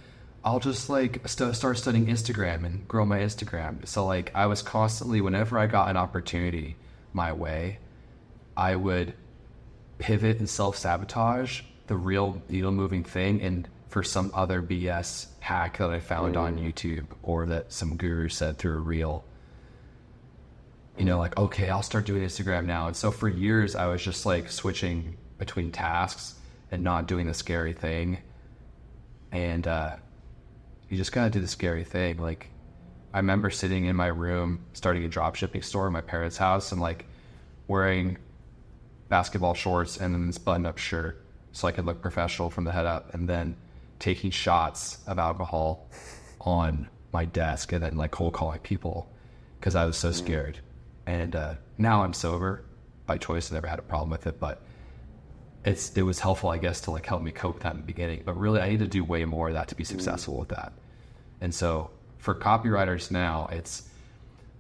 I'll just like start studying Instagram and grow my Instagram. So like I was constantly, whenever I got an opportunity my way, I would pivot and self-sabotage the real needle moving thing and for some other BS hack that I found on YouTube or that some guru said through a reel. You know, like, okay, I'll start doing Instagram now. And so for years, I was just like switching between tasks and not doing the scary thing. And you just gotta do the scary thing. Like, I remember sitting in my room, starting a drop shipping store in my parents' house, and like wearing basketball shorts and then this button-up shirt so I could look professional from the head up, and then taking shots of alcohol on my desk and then like cold calling people because I was so scared. And now I'm sober by choice. I never had a problem with it, but it was helpful, I guess, to like help me cope with that in the beginning. But really, I need to do way more of that to be successful with that. And so for copywriters now, it's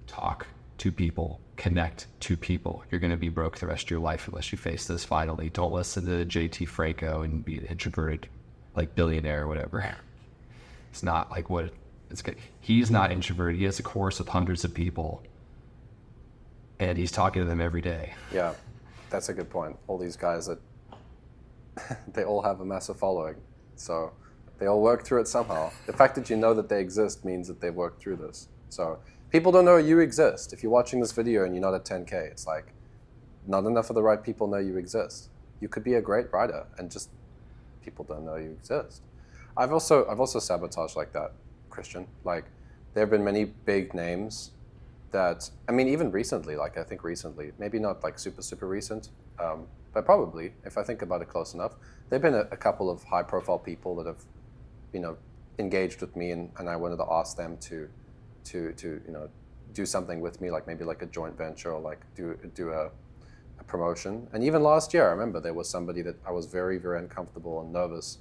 talk to people, connect to people. You're going to be broke the rest of your life unless you face this finally. Don't listen to JT Franco and be an introverted like billionaire or whatever. It's not like what it's good. He's not introverted. He has a course with hundreds of people, and he's talking to them every day.
Yeah, that's a good point. All these guys that they all have a massive following, so they all work through it somehow. The fact that you know that they exist means that they've worked through this. So people don't know you exist. If you're watching this video and you're not at 10K, it's like not enough of the right people know you exist. You could be a great writer and just people don't know you exist. I've also sabotaged like that, Christian. Like there have been many big names that, I mean, even recently, like I think recently, maybe not like super recent, but probably, if I think about it close enough, there have been a couple of high profile people that have, you know, engaged with me, and I wanted to ask them to you know, do something with me, like maybe like a joint venture or like do a promotion. And even last year, I remember there was somebody that I was very uncomfortable and nervous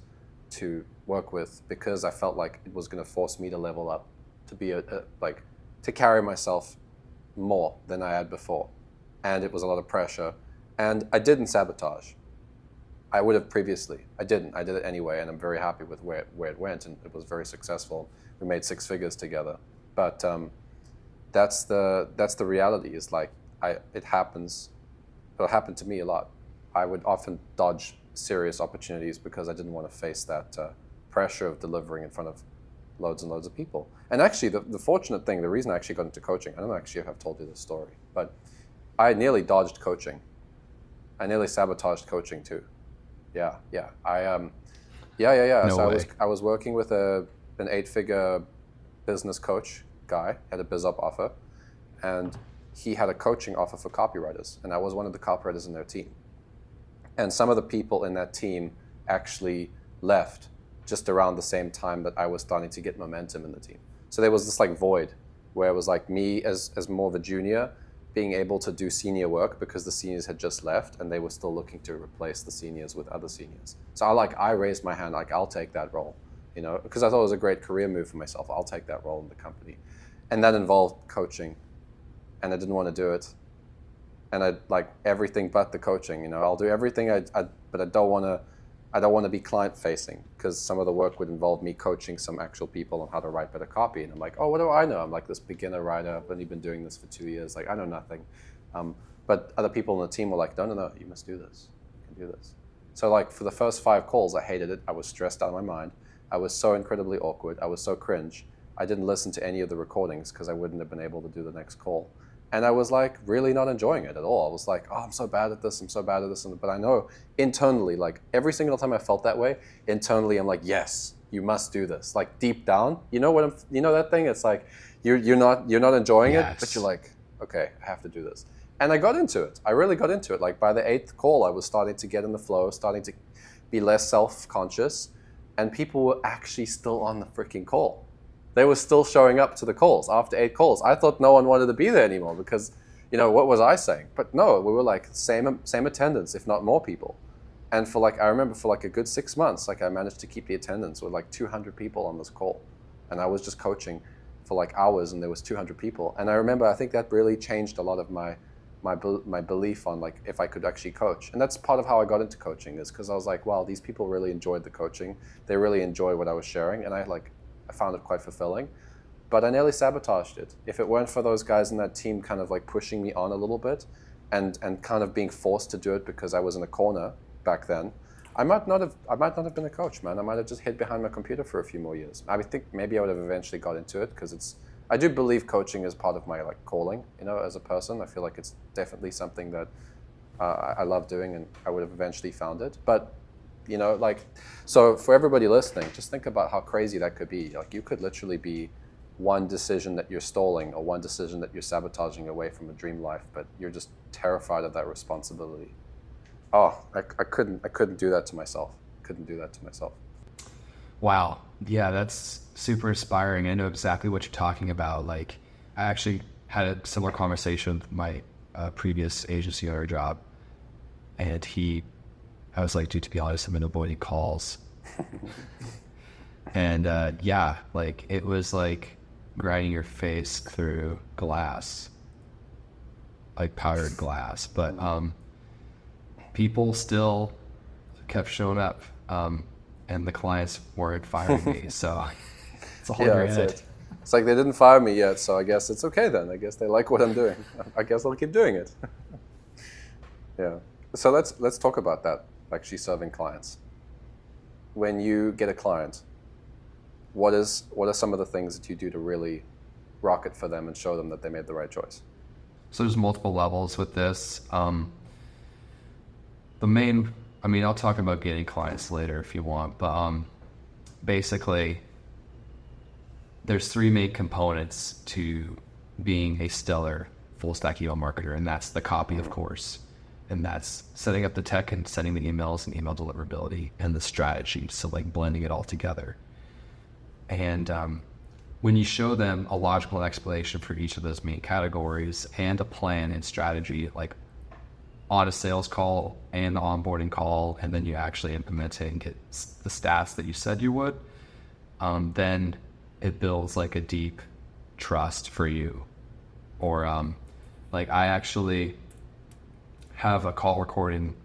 to work with because I felt like it was going to force me to level up, to be to carry myself more than I had before. And it was a lot of pressure. And I didn't sabotage. I would have previously. I didn't. I did it anyway, and I'm very happy with where it went, and it was very successful. We made 6 figures together. But that's the reality. Is like it happens. It happened to me a lot. I would often dodge serious opportunities because I didn't want to face that pressure of delivering in front of loads and loads of people. And actually, the fortunate thing, the reason I actually got into coaching, I don't know actually if I've told you this story, but I nearly dodged coaching. I nearly sabotaged coaching too. Yeah.
No
So
way.
I was working with an 8-figure business coach guy, had a biz op offer, and he had a coaching offer for copywriters, and I was one of the copywriters in their team. And some of the people in that team actually left just around the same time that I was starting to get momentum in the team. So there was this like void where it was like me as more of a junior being able to do senior work because the seniors had just left and they were still looking to replace the seniors with other seniors. So I raised my hand, like, I'll take that role, because I thought it was a great career move for myself. I'll take that role in the company. And that involved coaching, and I didn't want to do it. And I like everything but the coaching. I'll do everything, but I don't want to be client facing because some of the work would involve me coaching some actual people on how to write better copy. And I'm like, oh, what do I know? I'm like this beginner writer. I've only been doing this for 2 years. Like, I know nothing. But other people on the team were like, no, you must do this. You can do this. So like for the first 5 calls, I hated it. I was stressed out of my mind. I was so incredibly awkward. I was so cringe. I didn't listen to any of the recordings because I wouldn't have been able to do the next call. And I was like really not enjoying it at all. I was like, oh, I'm so bad at this. But I know internally, like every single time I felt that way, internally I'm like, yes, you must do this. Like deep down, that thing? It's like you're not enjoying it, but you're like, okay, I have to do this. And I got into it. I really got into it. Like by the 8th call, I was starting to get in the flow, starting to be less self-conscious, and people were actually still on the freaking call. They were still showing up to the calls after 8 calls. I thought no one wanted to be there anymore because, what was I saying? But no, we were like same attendance, if not more people. And I remember for like a good 6 months, like I managed to keep the attendance with like 200 people on this call. And I was just coaching for like hours and there was 200 people. And I remember, I think that really changed a lot of my belief on like if I could actually coach. And that's part of how I got into coaching, is because I was like, wow, these people really enjoyed the coaching. They really enjoyed what I was sharing. And I found it quite fulfilling, but I nearly sabotaged it. If it weren't for those guys in that team kind of like pushing me on a little bit and kind of being forced to do it because I was in a corner back then, I might not have been a coach, man. I might have just hid behind my computer for a few more years. I think maybe I would have eventually got into it because I do believe coaching is part of my like calling, as a person. I feel like it's definitely something that I love doing and I would have eventually found it. But so for everybody listening, just think about how crazy that could be. Like you could literally be one decision that you're stalling or one decision that you're sabotaging away from a dream life, but you're just terrified of that responsibility. Oh, I couldn't do that to myself.
Wow. Yeah, that's super inspiring. I know exactly what you're talking about. Like I actually had a similar conversation with my previous agency owner job, and I was like, dude, to be honest, I'm avoiding calls. And like it was like grinding your face through glass, like powdered glass. But people still kept showing up, and the clients weren't firing me. So it's a whole other head.
It's like they didn't fire me yet, so I guess it's okay then. I guess they like what I'm doing. I guess I'll keep doing it. Yeah. So let's talk about that. Actually serving clients. When you get a client, what are some of the things that you do to really rock it for them and show them that they made the right choice?
So there's multiple levels with this. I'll talk about getting clients later if you want, but basically there's 3 main components to being a stellar full stack email marketer, and that's the copy, of course. And that's setting up the tech and sending the emails and email deliverability and the strategy. So like blending it all together. And when you show them a logical explanation for each of those main categories and a plan and strategy, like on a sales call and the onboarding call, and then you actually implement it and get the stats that you said you would, then it builds like a deep trust for you. Or like I actually have a call recording.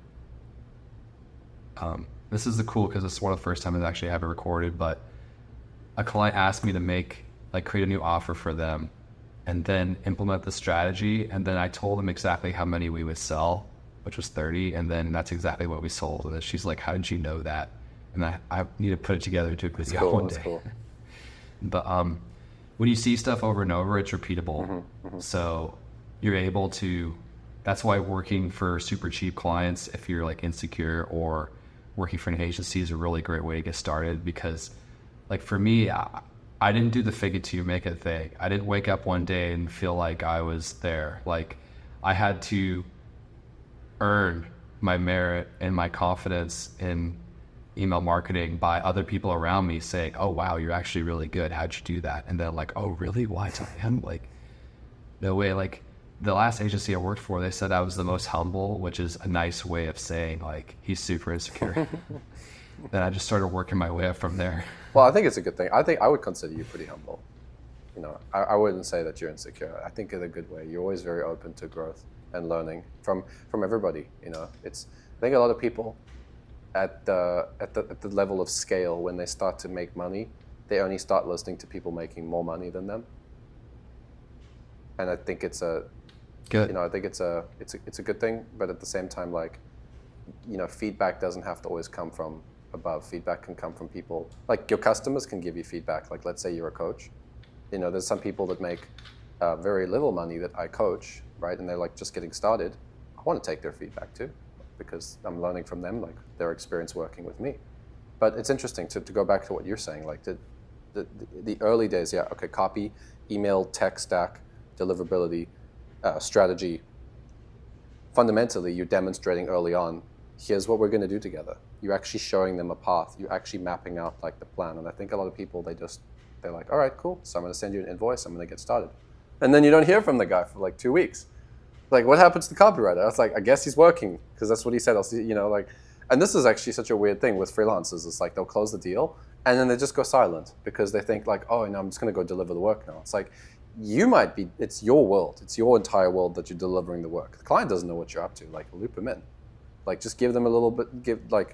This is cool because it's one of the first times I actually have it recorded, but a client asked me to create a new offer for them and then implement the strategy. And then I told them exactly how many we would sell, which was 30. And then that's exactly what we sold. And then she's like, how did you know that? And I need to put it together to a video one day. Cool. But when you see stuff over and over, it's repeatable. So you're able to, that's why working for super cheap clients, if you're like insecure, or working for an agency, is a really great way to get started. Because like for me, I didn't do the fake it till you make it thing. I didn't wake up one day and feel like I was there. Like I had to earn my merit and my confidence in email marketing by other people around me saying, oh wow, you're actually really good, how'd you do that? And then like, oh really, why? I'm like, no way. Like the last agency I worked for, they said I was the most humble, which is a nice way of saying like he's super insecure. Then I just started working my way up from there.
Well, I think it's a good thing. I think I would consider you pretty humble. You know, I wouldn't say that you're insecure. I think in a good way. You're always very open to growth and learning from everybody. You know, I think a lot of people at the level of scale, when they start to make money, they only start listening to people making more money than them. And I think it's a good. You know, I think it's a good thing. But at the same time, like, you know, feedback doesn't have to always come from above. Feedback can come from people. Like your customers can give you feedback. Like let's say you're a coach. You know, there's some people that make very little money that I coach, right? And they're like just getting started. I want to take their feedback too, because I'm learning from them, like their experience working with me. But it's interesting to go back to what you're saying, like the early days, yeah, okay, copy, email, tech stack, deliverability, strategy. Fundamentally, you're demonstrating early on, here's what we're going to do together. You're actually showing them a path. You're actually mapping out like the plan. And I think a lot of people, they're like, all right, cool. So I'm going to send you an invoice. I'm going to get started. And then you don't hear from the guy for like 2 weeks. Like, what happens to the copywriter? I was like, I guess he's working, because that's what he said. I'll see, you know, like, and this is actually such a weird thing with freelancers. It's like they'll close the deal and then they just go silent because they think like, oh, no, I'm just going to go deliver the work now. It's like, it's your world. It's your entire world that you're delivering the work. The client doesn't know what you're up to. Like, loop them in. Like, just give them a little bit,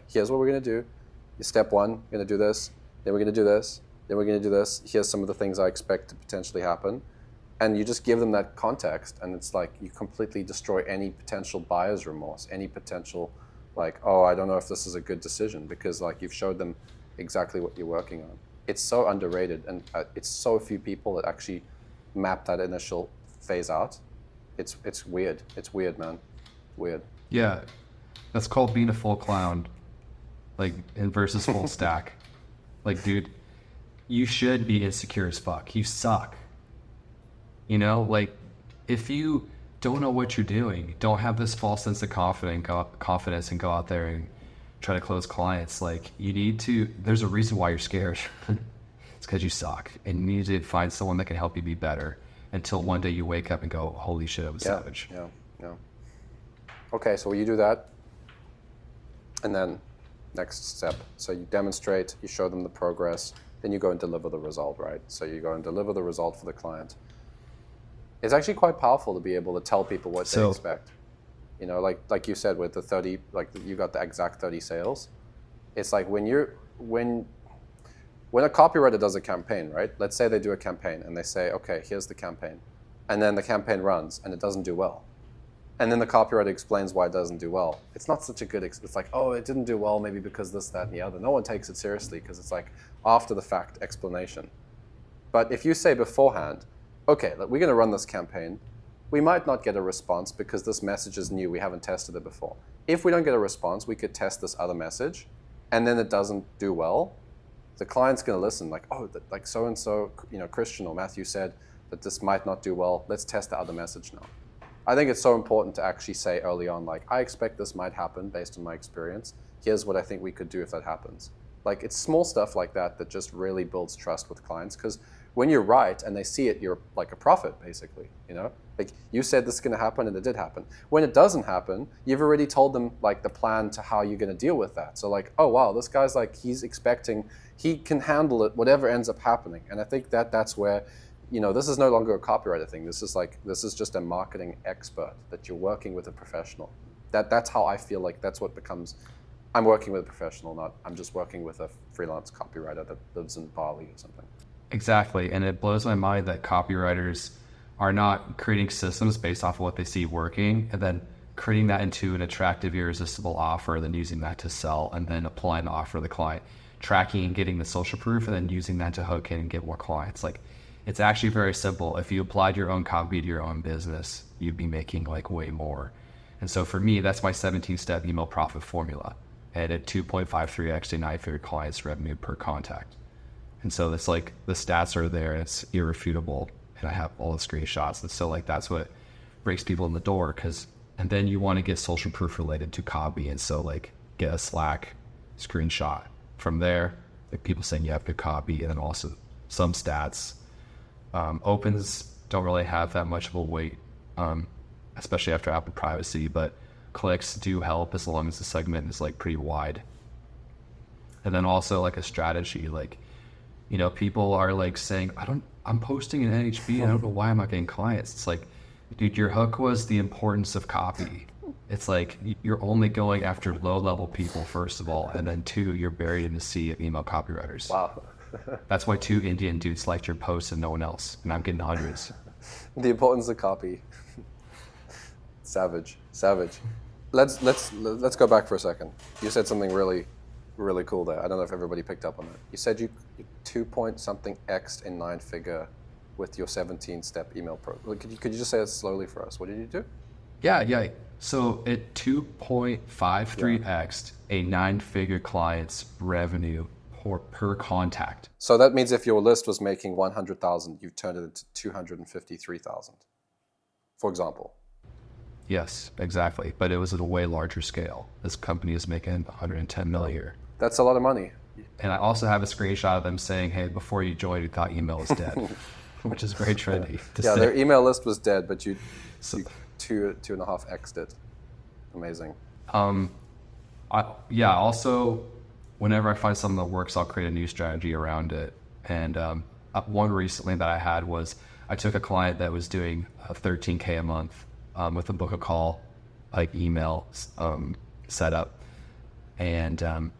here's what we're going to do. Step one, we're going to do this. Then we're going to do this. Then we're going to do this. Here's some of the things I expect to potentially happen. And you just give them that context, and it's like you completely destroy any potential buyer's remorse, any potential like, oh, I don't know if this is a good decision, because like you've showed them exactly what you're working on. It's so underrated, and it's so few people that actually map that initial phase out. It's weird. It's weird, man. Weird.
Yeah, that's called being a full clown, like in versus full stack. Like, dude, you should be insecure as fuck. You suck. You know, like if you don't know what you're doing, don't have this false sense of confidence and go out there and try to close clients. Like you need to, there's a reason why you're scared. It's because you suck, and you need to find someone that can help you be better until one day you wake up and go, holy shit, I was savage.
Yeah. Okay, so you do that, and then next step. So you demonstrate, you show them the progress, then you go and deliver the result, right? So you go and deliver the result for the client. It's actually quite powerful to be able to tell people what they expect. You know, like you said with the 30, like you got the exact 30 sales. It's like when a copywriter does a campaign, right? Let's say they do a campaign and they say, okay, here's the campaign. And then the campaign runs and it doesn't do well. And then the copywriter explains why it doesn't do well. It's not such a good, it's like, oh, it didn't do well maybe because this, that, and the other. No one takes it seriously because it's like after the fact explanation. But if you say beforehand, okay, we're going to run this campaign. We might not get a response because this message is new. We haven't tested it before. If we don't get a response, we could test this other message, and then it doesn't do well. The client's going to listen, like, oh, like so-and-so, you know, Christian or Matthew said that this might not do well. Let's test the other message now. I think it's so important to actually say early on, like, I expect this might happen based on my experience. Here's what I think we could do if that happens. Like, it's small stuff like that that just really builds trust with clients, because when you're right and they see it, you're like a prophet, basically, you know? Like, you said this is going to happen and it did happen. When it doesn't happen, you've already told them, like, the plan to how you're going to deal with that. So, like, oh, wow, this guy's, like, he's expecting, he can handle it, whatever ends up happening. And I think that's where, you know, this is no longer a copywriter thing. This is just a marketing expert, that you're working with a professional. That's how I feel like that's what becomes, I'm working with a professional, not I'm just working with a freelance copywriter that lives in Bali or something.
Exactly. And it blows my mind that copywriters are not creating systems based off of what they see working and then creating that into an attractive, irresistible offer, then using that to sell and then applying the offer to the client. tracking and getting the social proof and then using that to hook in and get more clients. Like, it's actually very simple. If you applied your own copy to your own business, you'd be making like way more. And so for me, that's my 17-step email profit formula. And at 2.53x to 9-figure clients revenue per contact. And so it's like the stats are there and it's irrefutable. And I have all the screenshots. And so like that's what breaks people in the door. And then you want to get social proof related to copy. And so like get a Slack screenshot from there, like people saying you have good copy, and then also some stats. Opens don't really have that much of a weight, especially after Apple privacy, but clicks do help as long as the segment is like pretty wide. And then also like a strategy, like, you know, people are like saying, I'm posting in NHB and I don't know why I'm not getting clients. It's like, dude, your hook was the importance of copy. It's like you're only going after low level people, first of all, and then two, you're buried in the sea of email copywriters.
Wow.
That's why 2 Indian dudes liked your posts and no one else, and I'm getting hundreds.
The importance of copy. Savage. Let's go back for a second. You said something really, really cool there. I don't know if everybody picked up on that. You said you 2-point-something X'd in 9-figure with your 17-step email pro. Could you just say it slowly for us? What did you do?
Yeah. So it 2.53x a 9-figure client's revenue per contact.
So that means if your list was making 100,000, you've turned it into 253,000, for example.
Yes, exactly. But it was at a way larger scale. This company is making 110 million a year.
That's a lot of money.
And I also have a screenshot of them saying, hey, before you joined, we thought email was dead, which is very trendy.
Yeah, their email list was dead, but you 2.5x'd it. Amazing.
Also, whenever I find something that works, I'll create a new strategy around it. And one recently that I had was I took a client that was doing $13K a month with a book a call, like email setup. And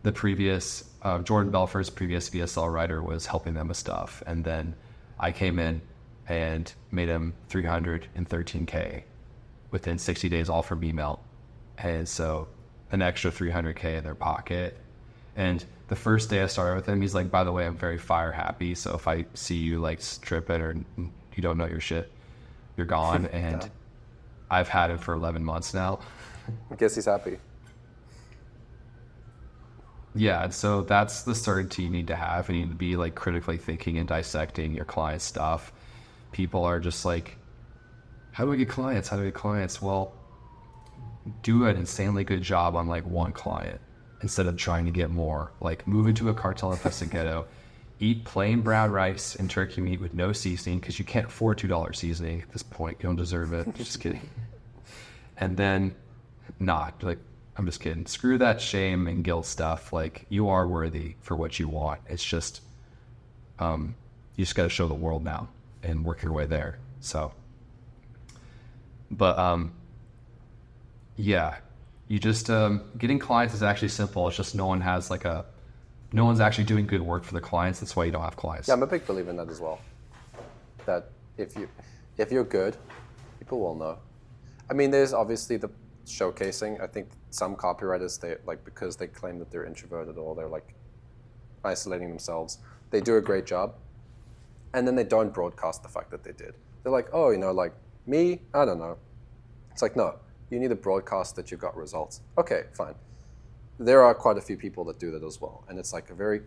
the previous, Jordan Belfort's previous VSL writer was helping them with stuff. And then I came in and made him $313K within 60 days, all from email. And so an extra $300K in their pocket. And the first day I started with him, he's like, by the way, I'm very fire happy. So if I see you like stripping or you don't know your shit, you're gone. And yeah. I've had him for 11 months now.
I guess he's happy.
Yeah, and so that's the certainty you need to have. You need to be like critically thinking and dissecting your client's stuff. People are just like, how do I get clients? Well, do an insanely good job on like one client instead of trying to get more. Like move into a cartel infested ghetto, eat plain brown rice and turkey meat with no seasoning because you can't afford $2 seasoning at this point. You don't deserve it. Just kidding. And then I'm just kidding. Screw that shame and guilt stuff. Like you are worthy for what you want. It's just, you just got to show the world now and work your way there. So, but, yeah, you just, getting clients is actually simple. It's just no one's actually doing good work for the clients. That's why you don't have clients.
Yeah, I'm a big believer in that as well. That if you're good, people will know. I mean, there's obviously the showcasing. I think some copywriters, they like, because they claim that they're introverted or they're like isolating themselves, they do a great job. And then they don't broadcast the fact that they did. They're like, oh, like me, I don't know. It's like, no. You need to broadcast that you got results. Okay, fine. There are quite a few people that do that as well. And it's like a very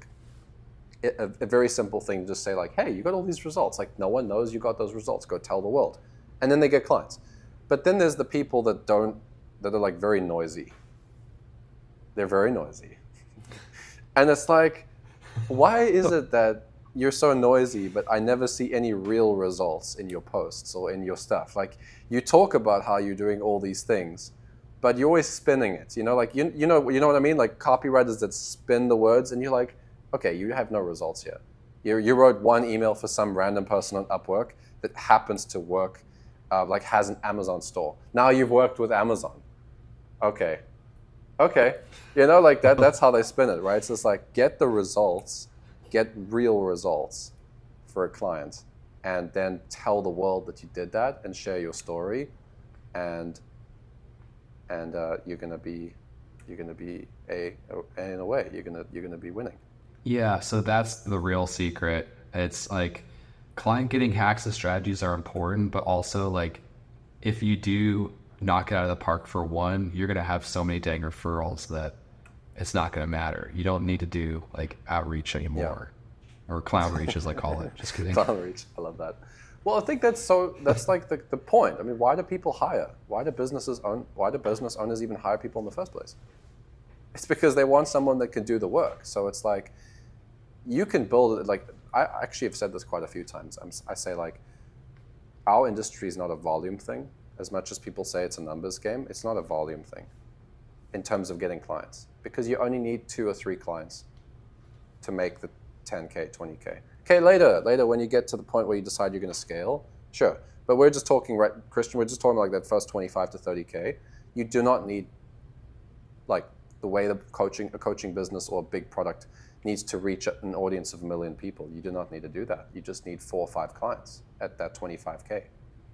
simple thing to just say like, hey, you got all these results. Like no one knows you got those results. Go tell the world. And then they get clients. But then there's the people that are like very noisy. They're very noisy. And it's like, why is it that you're so noisy, but I never see any real results in your posts or in your stuff? Like you talk about how you're doing all these things, but you're always spinning it. Like you know what I mean? Like copywriters that spin the words, and you're like, okay, you have no results here. You wrote one email for some random person on Upwork that happens to work, like has an Amazon store. Now you've worked with Amazon. Okay, like that's how they spin it, right? So it's like get the results. Get real results for a client and then tell the world that you did that and share your story, and you're gonna be you're going to be in a way, you're going to be winning.
Yeah, so that's the real secret. It's like client getting hacks and strategies are important, but also like if you do knock it out of the park for one, you're going to have so many dang referrals that it's not going to matter. You don't need to do like outreach anymore, or clown reach as I call it. Just kidding.
Clown reach, I love that. Well, I think that's like the point. I mean, why do people hire? Why do business owners even hire people in the first place? It's because they want someone that can do the work. So it's like, you can build it. Like, I actually have said this quite a few times. I say like, our industry is not a volume thing. As much as people say it's a numbers game, it's not a volume thing in terms of getting clients, because you only need 2 or 3 clients to make the 10K, 20K. Okay, later when you get to the point where you decide you're going to scale, sure. But we're just talking, right, Christian, we're just talking like that first 25 to 30K. You do not need, like, the way a coaching business or a big product needs to reach an audience of 1 million people. You do not need to do that. You just need 4 or 5 clients at that 25K.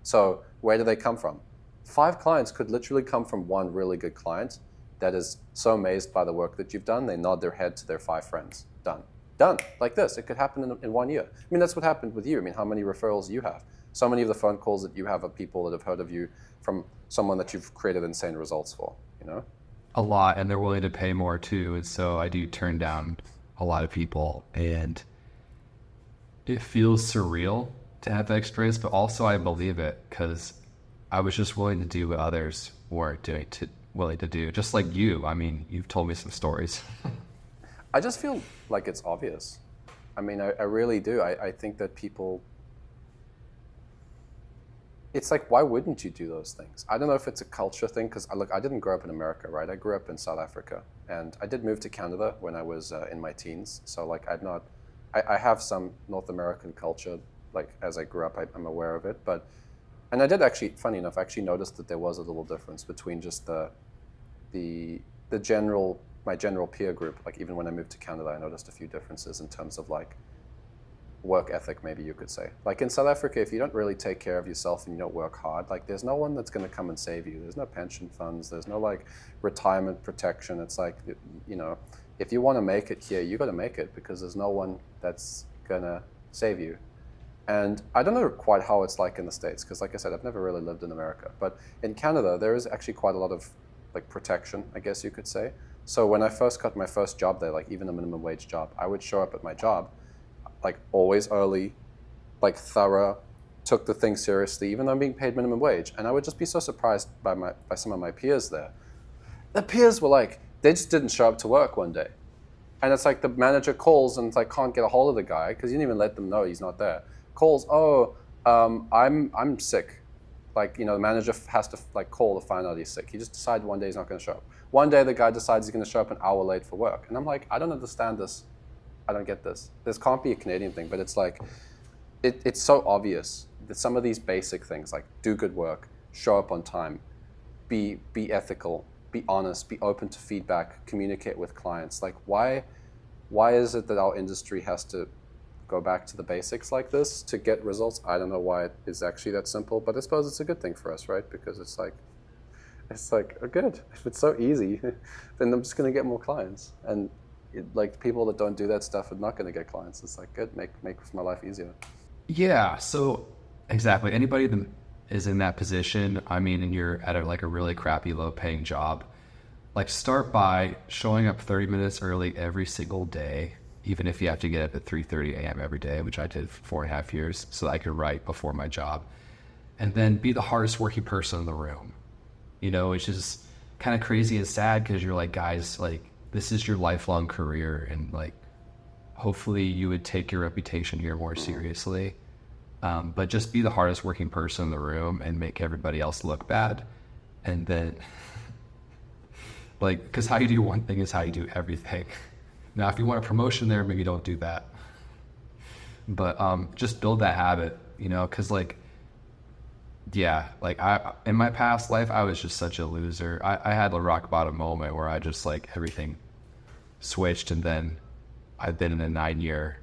So where do they come from? 5 clients could literally come from one really good client that is so amazed by the work that you've done, they nod their head to their 5 friends. Done. Like this. It could happen in 1 year. I mean, that's what happened with you. I mean, how many referrals do you have? So many of the phone calls that you have are people that have heard of you from someone that you've created insane results for, you know?
A lot, and they're willing to pay more too. And so I do turn down a lot of people, and it feels surreal to have that experience, but also I believe it because I was just willing to do what others weren't willing to do. Just like you. I mean, you've told me some stories.
I just feel like it's obvious. I mean, I really do. I think that people, it's like, why wouldn't you do those things? I don't know if it's a culture thing, because look, I didn't grow up in America, right? I grew up in South Africa, and I did move to Canada when I was in my teens. So like, I have some North American culture, like as I grew up, I'm aware of it. And I did actually, funny enough, actually noticed that there was a little difference between just my general peer group. Like even when I moved to Canada, I noticed a few differences in terms of like work ethic, maybe you could say. Like in South Africa, if you don't really take care of yourself and you don't work hard, like there's no one that's going to come and save you. There's no pension funds. There's no like retirement protection. It's like, you know, if you want to make it here, you got to make it, because there's no one that's going to save you. And I don't know quite how it's like in the States, because like I said, I've never really lived in America. But in Canada, there is actually quite a lot of like protection, I guess you could say. So when I first got my first job there, like even a minimum wage job, I would show up at my job, like always early, like thorough, took the thing seriously, even though I'm being paid minimum wage. And I would just be so surprised by some of my peers there. The peers were like, they just didn't show up to work one day. And it's like the manager calls and like can't get a hold of the guy because you didn't even let them know he's not there. Calls, I'm sick. Like, you know, the manager has to like call to find out he's sick. He just decided one day he's not going to show up. One day the guy decides he's going to show up an hour late for work. And I'm like, I don't understand this. I don't get this. This can't be a Canadian thing, but it's like, it's so obvious that some of these basic things, like do good work, show up on time, be ethical, be honest, be open to feedback, communicate with clients. Like why is it that our industry has to go back to the basics like this to get results? I don't know why it is actually that simple, but I suppose it's a good thing for us, right? Because it's like, oh, good. If it's so easy, then I'm just going to get more clients. And like people that don't do that stuff are not going to get clients. It's like, good, make my life easier.
Yeah, so exactly. Anybody that is in that position, I mean, and you're at a really crappy, low-paying job, like start by showing up 30 minutes early every single day, even if you have to get up at 3:30 a.m. every day, which I did for 4.5 years so that I could write before my job. And then be the hardest working person in the room. You know, which is kind of crazy and sad because you're like, guys, like this is your lifelong career, and like hopefully you would take your reputation here more seriously. But just be the hardest working person in the room and make everybody else look bad. And then like, because how you do one thing is how you do everything. Now, if you want a promotion there, maybe don't do that. But just build that habit, you know, because like, yeah, like in my past life, I was just such a loser. I had a rock bottom moment where I just like everything switched, and then I've been in a 9-year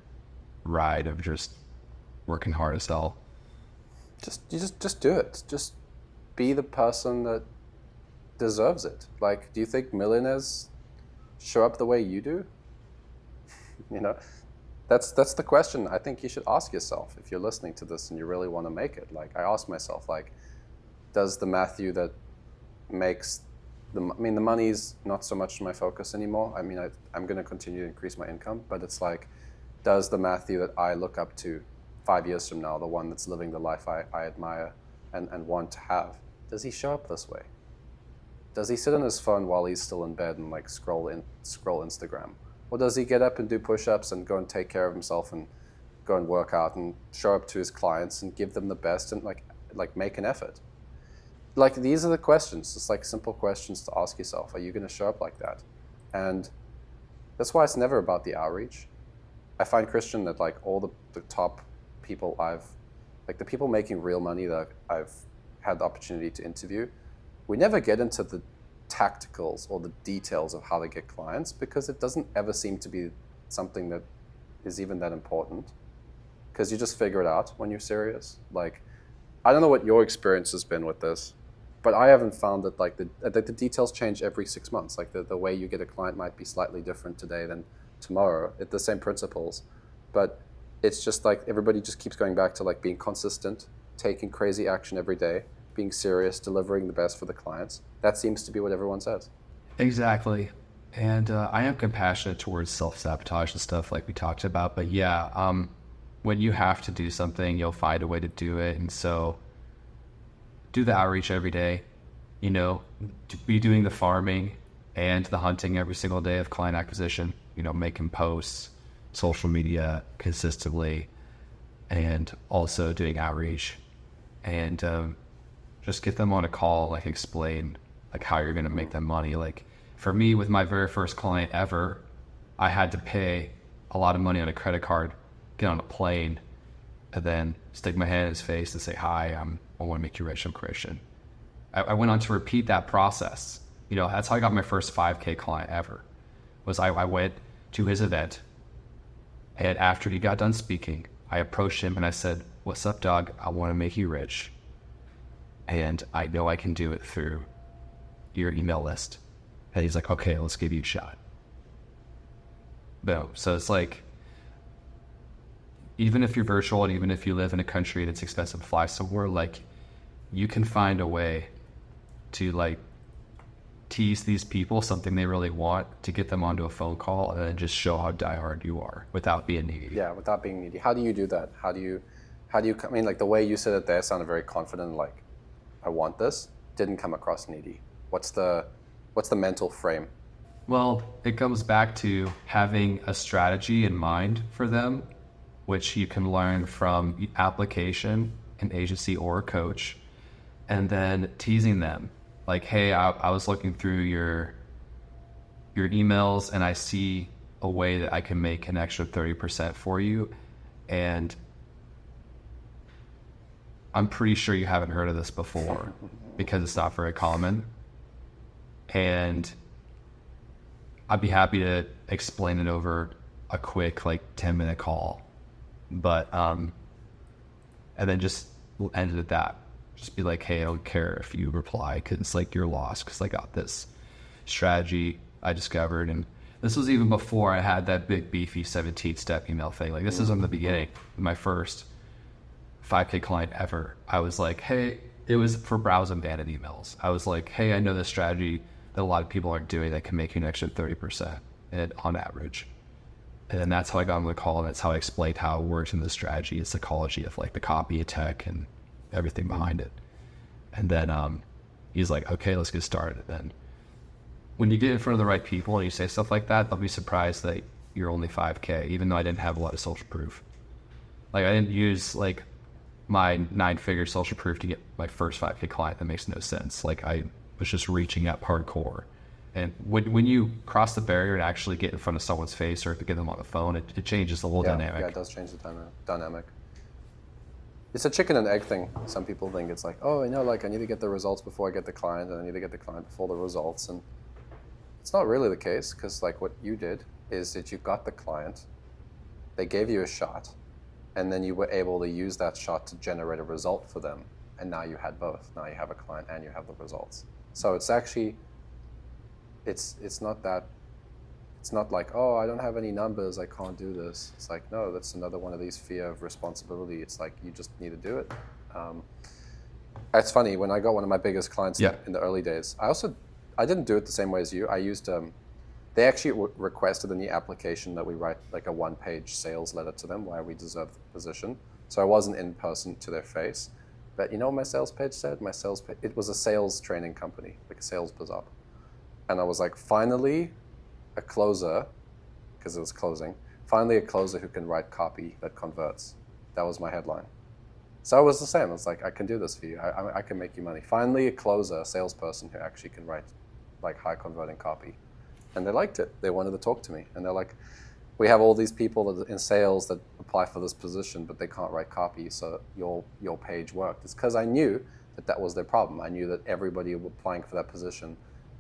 ride of just working hard as hell. Just
Just do it. Just be the person that deserves it? Like, do you think millionaires show up the way you do? You know, that's the question I think you should ask yourself if you're listening to this and you really want to make it. Like, I ask myself, like, does the Matthew that makes the money's not so much my focus anymore. I mean, I'm going to continue to increase my income, but it's like, does the Matthew that I look up to 5 years from now, the one that's living the life I admire and want to have, does he show up this way? Does he sit on his phone while he's still in bed and like scroll Instagram? Or does he get up and do push-ups and go and take care of himself and go and work out and show up to his clients and give them the best and like make an effort? Like, these are the questions, just like simple questions to ask yourself. Are you going to show up like that? And that's why it's never about the outreach. I find, Christian, that like all the top people like the people making real money that I've had the opportunity to interview, we never get into the tacticals or the details of how to get clients, because it doesn't ever seem to be something that is even that important, because you just figure it out when you're serious. Like, I don't know what your experience has been with this, but I haven't found that like the details change every 6 months. Like the way you get a client might be slightly different today than tomorrow. It's the same principles, but it's just like everybody just keeps going back to like being consistent, taking crazy action every day, being serious, delivering the best for the clients. That seems to be what everyone says.
Exactly. And I am compassionate towards self-sabotage and stuff like we talked about. But yeah, when you have to do something, you'll find a way to do it. And so do the outreach every day, you know, be doing the farming and the hunting every single day of client acquisition, you know, making posts, social media consistently, and also doing outreach, and just get them on a call, like explain like how you're going to make them money. Like for me, with my very first client ever, I had to pay a lot of money on a credit card, get on a plane, and then stick my hand in his face and say, hi, I want to make you rich, I'm Christian. I went on to repeat that process. You know, that's how I got my first 5K client ever, was I went to his event, and after he got done speaking, I approached him and I said, what's up, dog? I want to make you rich. And I know I can do it through your email list. And he's like, okay, let's give you a shot. Boom. So it's like, even if you're virtual and even if you live in a country and it's expensive to fly somewhere, like you can find a way to like tease these people something they really want, to get them onto a phone call and then just show how diehard you are without being needy.
Yeah, without being needy. How do you do that? How do you, I mean, like the way you said it there sounded very confident, like, I want this, didn't come across needy. What's the mental frame?
Well, it comes back to having a strategy in mind for them, which you can learn from application, an agency, or a coach, and then teasing them. Like, hey, I was looking through your emails and I see a way that I can make an extra 30% for you. And I'm pretty sure you haven't heard of this before because it's not very common. And I'd be happy to explain it over a quick like 10-minute call. But, and then just end it at that. Just be like, hey, I don't care if you reply because it's like you're lost because I got this strategy I discovered. And this was even before I had that big beefy 17-step email thing. Like this is in the beginning, my first 5K client ever. I was like, hey, it was for browse and banded emails. I was like, hey, I know this strategy that a lot of people aren't doing that can make you an extra 30% on average. And then that's how I got on the call, and that's how I explained how it works in the strategy, the psychology of like the copy, tech, and everything behind it. And then he's like, okay, let's get started. And then when you get in front of the right people and you say stuff like that, they'll be surprised that you're only 5K, even though I didn't have a lot of social proof. Like I didn't use like my 9-figure social proof to get my first 5K client. That makes no sense. Like I was just reaching out hardcore. And when you cross the barrier and actually get in front of someone's face or to get them on the phone, it changes the whole dynamic.
Yeah, it does change the dynamic. It's a chicken and egg thing. Some people think it's like, oh, like I need to get the results before I get the client, and I need to get the client before the results. And it's not really the case, because like what you did is that you got the client, they gave you a shot, and then you were able to use that shot to generate a result for them. And now you had both. Now you have a client and you have the results. So it's actually, it's not that, it's not like, oh, I don't have any numbers, I can't do this. It's like, no, that's another one of these fear of responsibility. It's like, you just need to do it. It's funny, when I got one of my biggest clients in the early days, I didn't do it the same way as you. I used, they actually requested in the application that we write like a one-page sales letter to them why we deserve the position. So I wasn't in person to their face. But you know what my sales page said? It was a sales training company, like a sales bazaar. And I was like, finally a closer, because it was closing, finally a closer who can write copy that converts. That was my headline. So it was the same. I was like, I can do this for you. I can make you money. Finally a closer, a salesperson who actually can write like high converting copy. And they liked it. They wanted to talk to me. And they're like, we have all these people that in sales that apply for this position, but they can't write copy, so your page worked. It's because I knew that was their problem. I knew that everybody applying for that position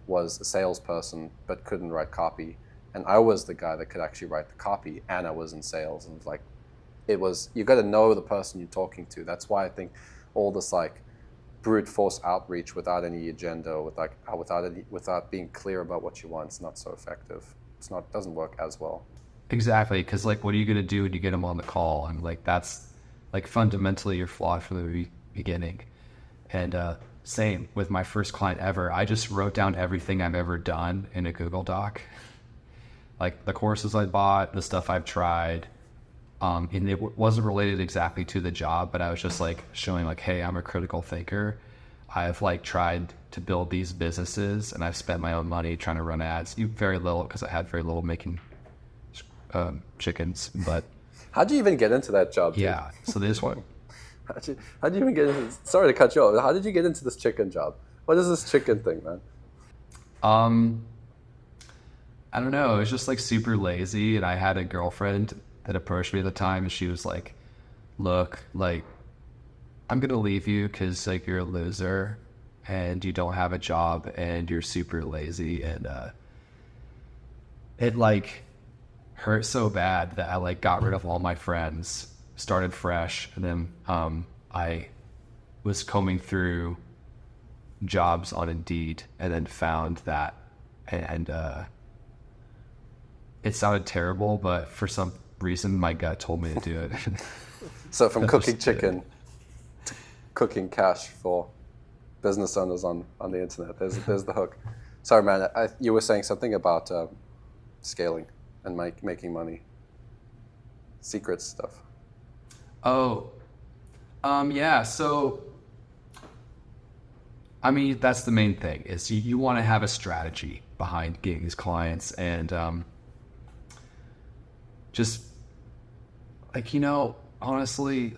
was a salesperson but couldn't write copy. And I was the guy that could actually write the copy, and I was in sales. And like, you got to know the person you're talking to. That's why I think all this like brute force outreach without any agenda, or without being clear about what you want, is not so effective. Doesn't work as well.
Exactly, because like, what are you going to do when you get them on the call? And like, that's like fundamentally you're flawed from the beginning. And same with my first client ever. I just wrote down everything I've ever done in a Google Doc, like the courses I bought, the stuff I've tried. And it wasn't related exactly to the job, but I was just like showing like, hey, I'm a critical thinker. I've like tried to build these businesses, and I've spent my own money trying to run ads. Very little, because I had very little making chickens. But
how'd you even get into that job, dude?
Yeah, so this one.
How'd you even get into, sorry to cut you off, how did you get into this chicken job? What is this chicken thing, man?
I don't know. It was just like super lazy, and I had a girlfriend that approached me at the time, and she was like, look, like, I'm gonna leave you because like you're a loser and you don't have a job and you're super lazy. And it like hurt so bad that I like got rid of all my friends, started fresh. And then I was combing through jobs on Indeed, and then found that, and it sounded terrible, but for some reason my gut told me to do it.
So from cooking chicken to cooking cash for business owners on the internet, there's the hook. Sorry, man, you were saying something about scaling and making money, secret stuff.
Yeah, so I mean, that's the main thing, is you want to have a strategy behind getting these clients. And just like, honestly,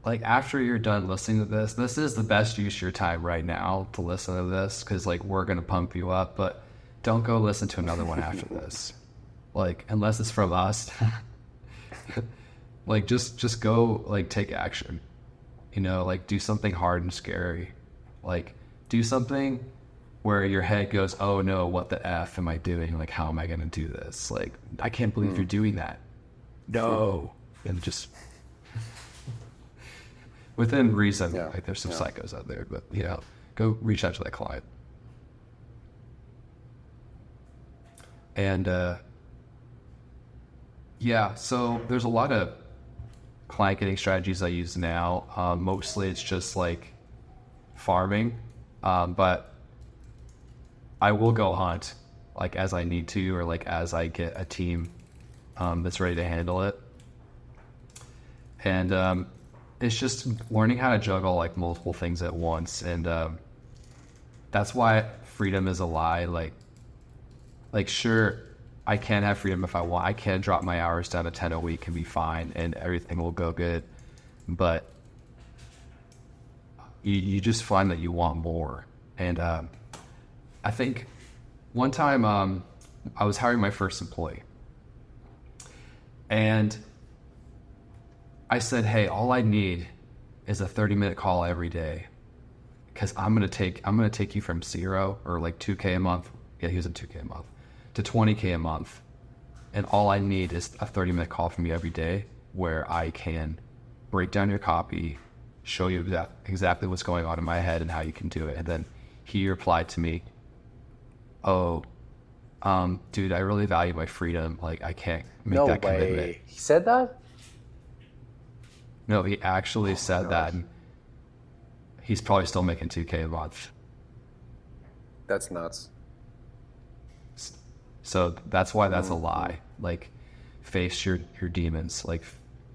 like after you're done listening to this is the best use of your time right now to listen to this, because like we're going to pump you up, but don't go listen to another one after this. Like, unless it's from us, like just go like take action, like do something hard and scary. Like do something where your head goes, oh no, what the F am I doing? Like, how am I going to do this? Like, I can't believe you're doing that. No. And just within reason, like there's some psychos out there, but go reach out to that client. And so there's a lot of client getting strategies I use now. Mostly it's just like farming, but I will go hunt like as I need to, or like as I get a team that's ready to handle it. And it's just learning how to juggle like multiple things at once. And that's why freedom is a lie. Like sure, I can have freedom if I want. I can drop my hours down to 10 a week and be fine, and everything will go good. But you just find that you want more. And I think one time I was hiring my first employee, and I said, hey, all I need is a 30-minute call every day, because I'm gonna take you from zero, or like 2K a month. Yeah, he was at 2K a month, to 20K a month, and all I need is a 30-minute call from you every day, where I can break down your copy, show you exactly what's going on in my head and how you can do it. And then he replied to me, "Oh, dude, I really value my freedom. Like, I can't make
No
that
way.
commitment."
He said that?
No, he actually said that. And he's probably still making 2K a month.
That's nuts.
So that's why that's a lie. Like, face your demons. Like,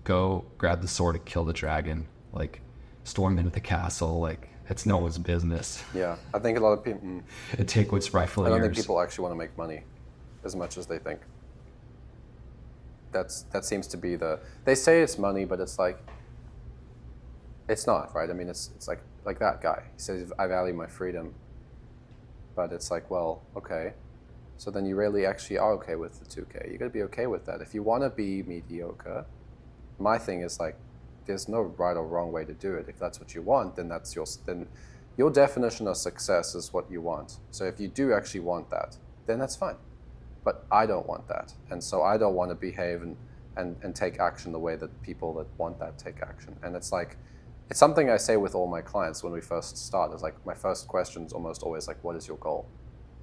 go grab the sword and kill the dragon. Like, storm into the castle. Like, it's no one's business.
Yeah, I think a lot of people...
And take what's rightfully
I don't
yours.
think people actually want to make money as much as they think. That seems to be the... They say it's money, but it's like... It's not, right? I mean, it's like that guy. He says, I value my freedom. But it's like, well, okay. So then you really actually are okay with the 2K. You got to be okay with that. If you want to be mediocre, my thing is like, there's no right or wrong way to do it. If that's what you want, then then your definition of success is what you want. So if you do actually want that, then that's fine. But I don't want that. And so I don't want to behave and take action the way that people that want that take action. And it's like, it's something I say with all my clients when we first start. It's like, my first question is almost always like, what is your goal?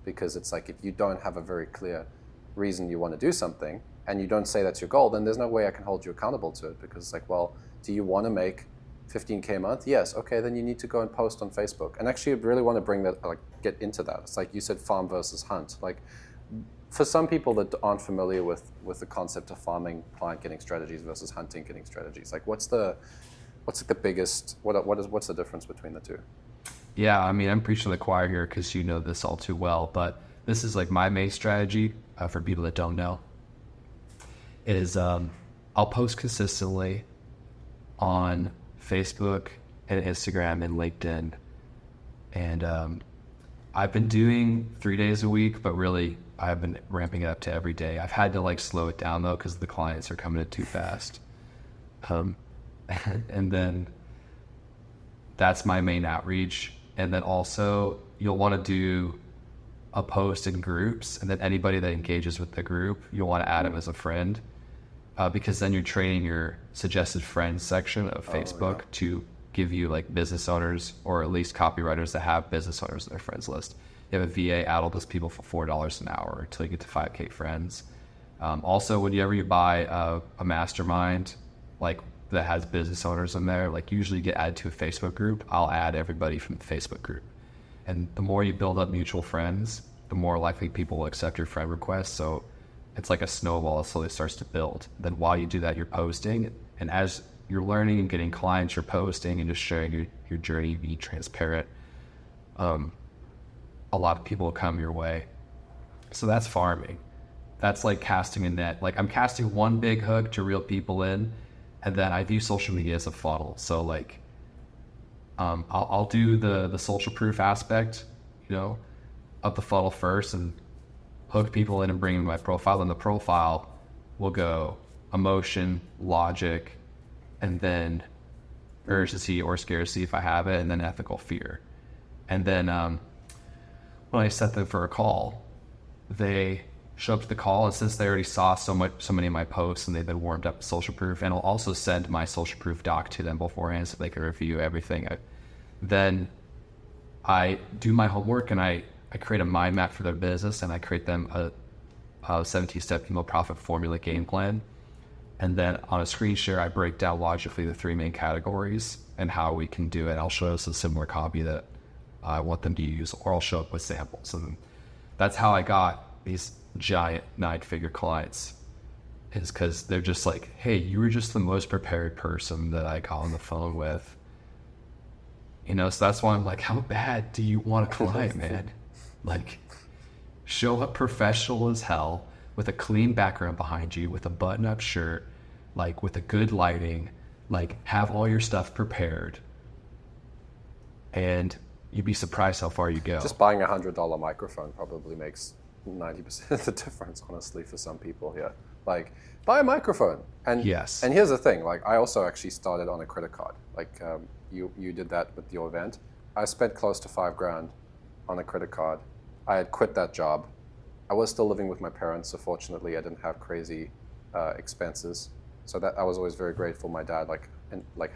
Because it's like, if you don't have a very clear reason you want to do something, and you don't say that's your goal, then there's no way I can hold you accountable to it. Because it's like, well, do you want to make 15K a month? Yes. Okay, then you need to go and post on Facebook. And actually, I really want to bring that, like, get into that. It's like you said, farm versus hunt. Like, for some people that aren't familiar with the concept of farming, client getting strategies versus hunting getting strategies, like, what's the biggest, what's the difference between the two?
Yeah, I mean, I'm preaching to the choir here because you know this all too well, but this is like my main strategy for people that don't know. It is, I'll post consistently on Facebook and Instagram and LinkedIn. And I've been doing 3 days a week, but really I've been ramping it up to every day. I've had to like slow it down though, because the clients are coming in too fast. And then that's my main outreach. And then also you'll want to do a post in groups, and then anybody that engages with the group, you'll want to add them as a friend, because then you're training your suggested friends section of Facebook to give you like business owners, or at least copywriters that have business owners in their friends list. You have a VA, add all those people for $4 an hour until you get to 5K friends. Also, whenever you buy a mastermind, like that has business owners in there, like usually you get added to a Facebook group. I'll add everybody from the Facebook group. And the more you build up mutual friends, the more likely people will accept your friend request. So it's like a snowball that slowly starts to build. Then while you do that, you're posting. And as you're learning and getting clients, you're posting and just sharing your journey, be transparent. A lot of people will come your way. So that's farming. That's like casting a net. Like I'm casting one big hook to reel people in. And then I view social media as a funnel. So like, I'll do the social proof aspect, you know, of the funnel first and hook people in and bring in my profile. And the profile will go emotion, logic, and then urgency or scarcity if I have it, and then ethical fear. And then when I set them for a call, they show up to the call, and since they already saw so many of my posts and they've been warmed up to social proof, and I'll also send my social proof doc to them beforehand so they can review everything. Then I do my homework and I create a mind map for their business, and I create them a 17-step email profit formula game plan. And then on a screen share, I break down logically the 3 main categories and how we can do it. I'll show us a similar copy that I want them to use, or I'll show up with samples. And that's how I got these giant 9-figure clients, is because they're just like, hey, you were just the most prepared person that I got on the phone with. You know, so that's why I'm like, how bad do you want a client, man? Like, show up professional as hell with a clean background behind you, with a button-up shirt, like with a good lighting, like have all your stuff prepared, and you'd be surprised how far you go.
Just buying $100 microphone probably makes 90% of the difference, honestly, for some people here. Like, buy a microphone. And
yes.
And here's the thing, like, I also actually started on a credit card. Like, you did that with your event. I spent close to $5,000 on a credit card. I had quit that job. I was still living with my parents, so fortunately I didn't have crazy expenses. So that I was always very grateful. My dad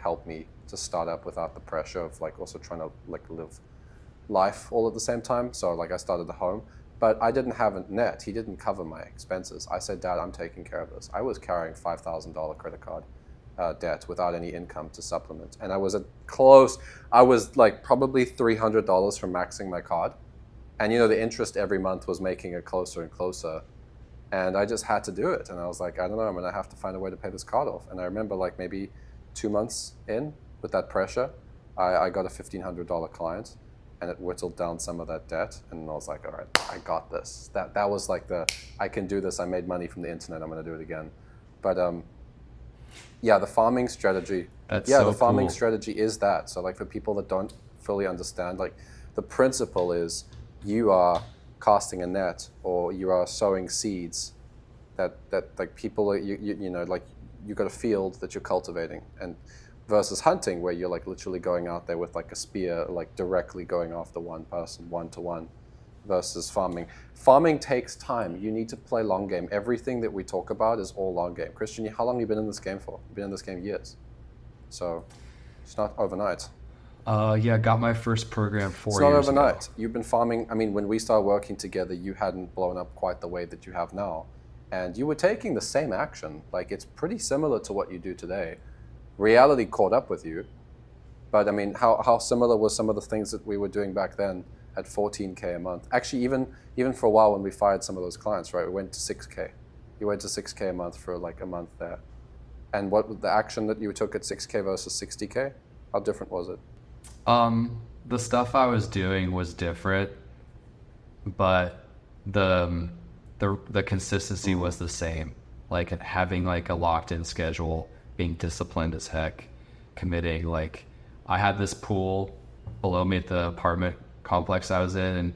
helped me to start up without the pressure of like also trying to like live life all at the same time. So like I started a home, but I didn't have a net. He didn't cover my expenses. I said, Dad, I'm taking care of this. I was carrying $5,000 credit card debt without any income to supplement. And I was like probably $300 from maxing my card. And the interest every month was making it closer and closer. And I just had to do it. And I was like, I don't know, I'm gonna have to find a way to pay this card off. And I remember like maybe 2 months in with that pressure, I got a $1,500 client, and it whittled down some of that debt. And I was like, all right, I got this. That was like I can do this. I made money from the internet. I'm gonna do it again. But yeah, the farming strategy. The farming strategy is that. So like for people that don't fully understand, like the principle is you are casting a net, or you are sowing seeds that like people are, like you got a field that you're cultivating, and versus hunting where you're like literally going out there with like a spear, like directly going after one person, one-to-one, versus farming. Farming takes time. You need to play long game. Everything that we talk about is all long game. Christian, how long have you been in this game for? You've been in this game years. So it's not overnight.
Yeah, got my first program 4 years ago.
It's not overnight. You've been farming. I mean, when we started working together, you hadn't blown up quite the way that you have now. And you were taking the same action. Like, it's pretty similar to what you do today. Reality caught up with you. But I mean, how similar were some of the things that we were doing back then at 14K a month? Actually, even for a while when we fired some of those clients, right, we went to 6K. You went to 6K a month for like a month there. And what was the action that you took at 6K versus 60K? How different was it?
The stuff I was doing was different, but the consistency was the same. Like having like a locked in schedule, being disciplined as heck, committing. Like I had this pool below me at the apartment complex I was in, and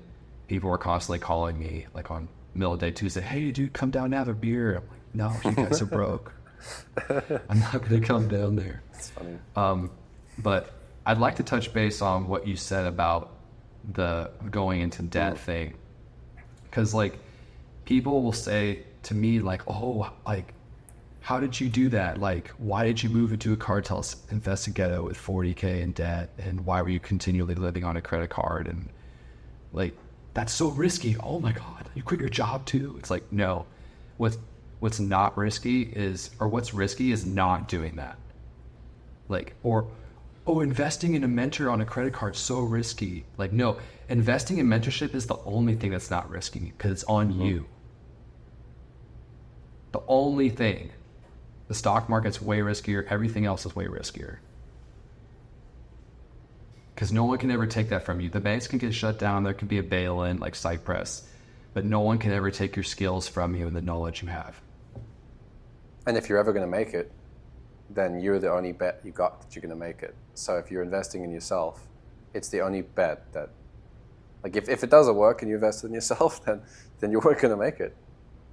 people were constantly calling me like on middle of day Tuesday, hey dude, come down and have a beer. I'm like, no, you guys are broke. I'm not gonna come down there.
That's funny.
But I'd like to touch base on what you said about the going into debt thing. Because like people will say to me like, oh, like, how did you do that? Like, why did you move into a cartel investigator with 40K in debt? And why were you continually living on a credit card? And like, that's so risky. Oh my God, you quit your job too. It's like, no, what's not risky is, or what's risky is not doing that. Like, investing in a mentor on a credit card is so risky. Like, no, investing in mentorship is the only thing that's not risky because it's on you. The only thing. The stock market's way riskier. Everything else is way riskier. Because no one can ever take that from you. The banks can get shut down. There can be a bail-in like Cyprus. But no one can ever take your skills from you and the knowledge you have.
And if you're ever going to make it, then you're the only bet you got that you're going to make it. So if you're investing in yourself, it's the only bet that, like if it doesn't work and you invest in yourself, then you weren't going to make it.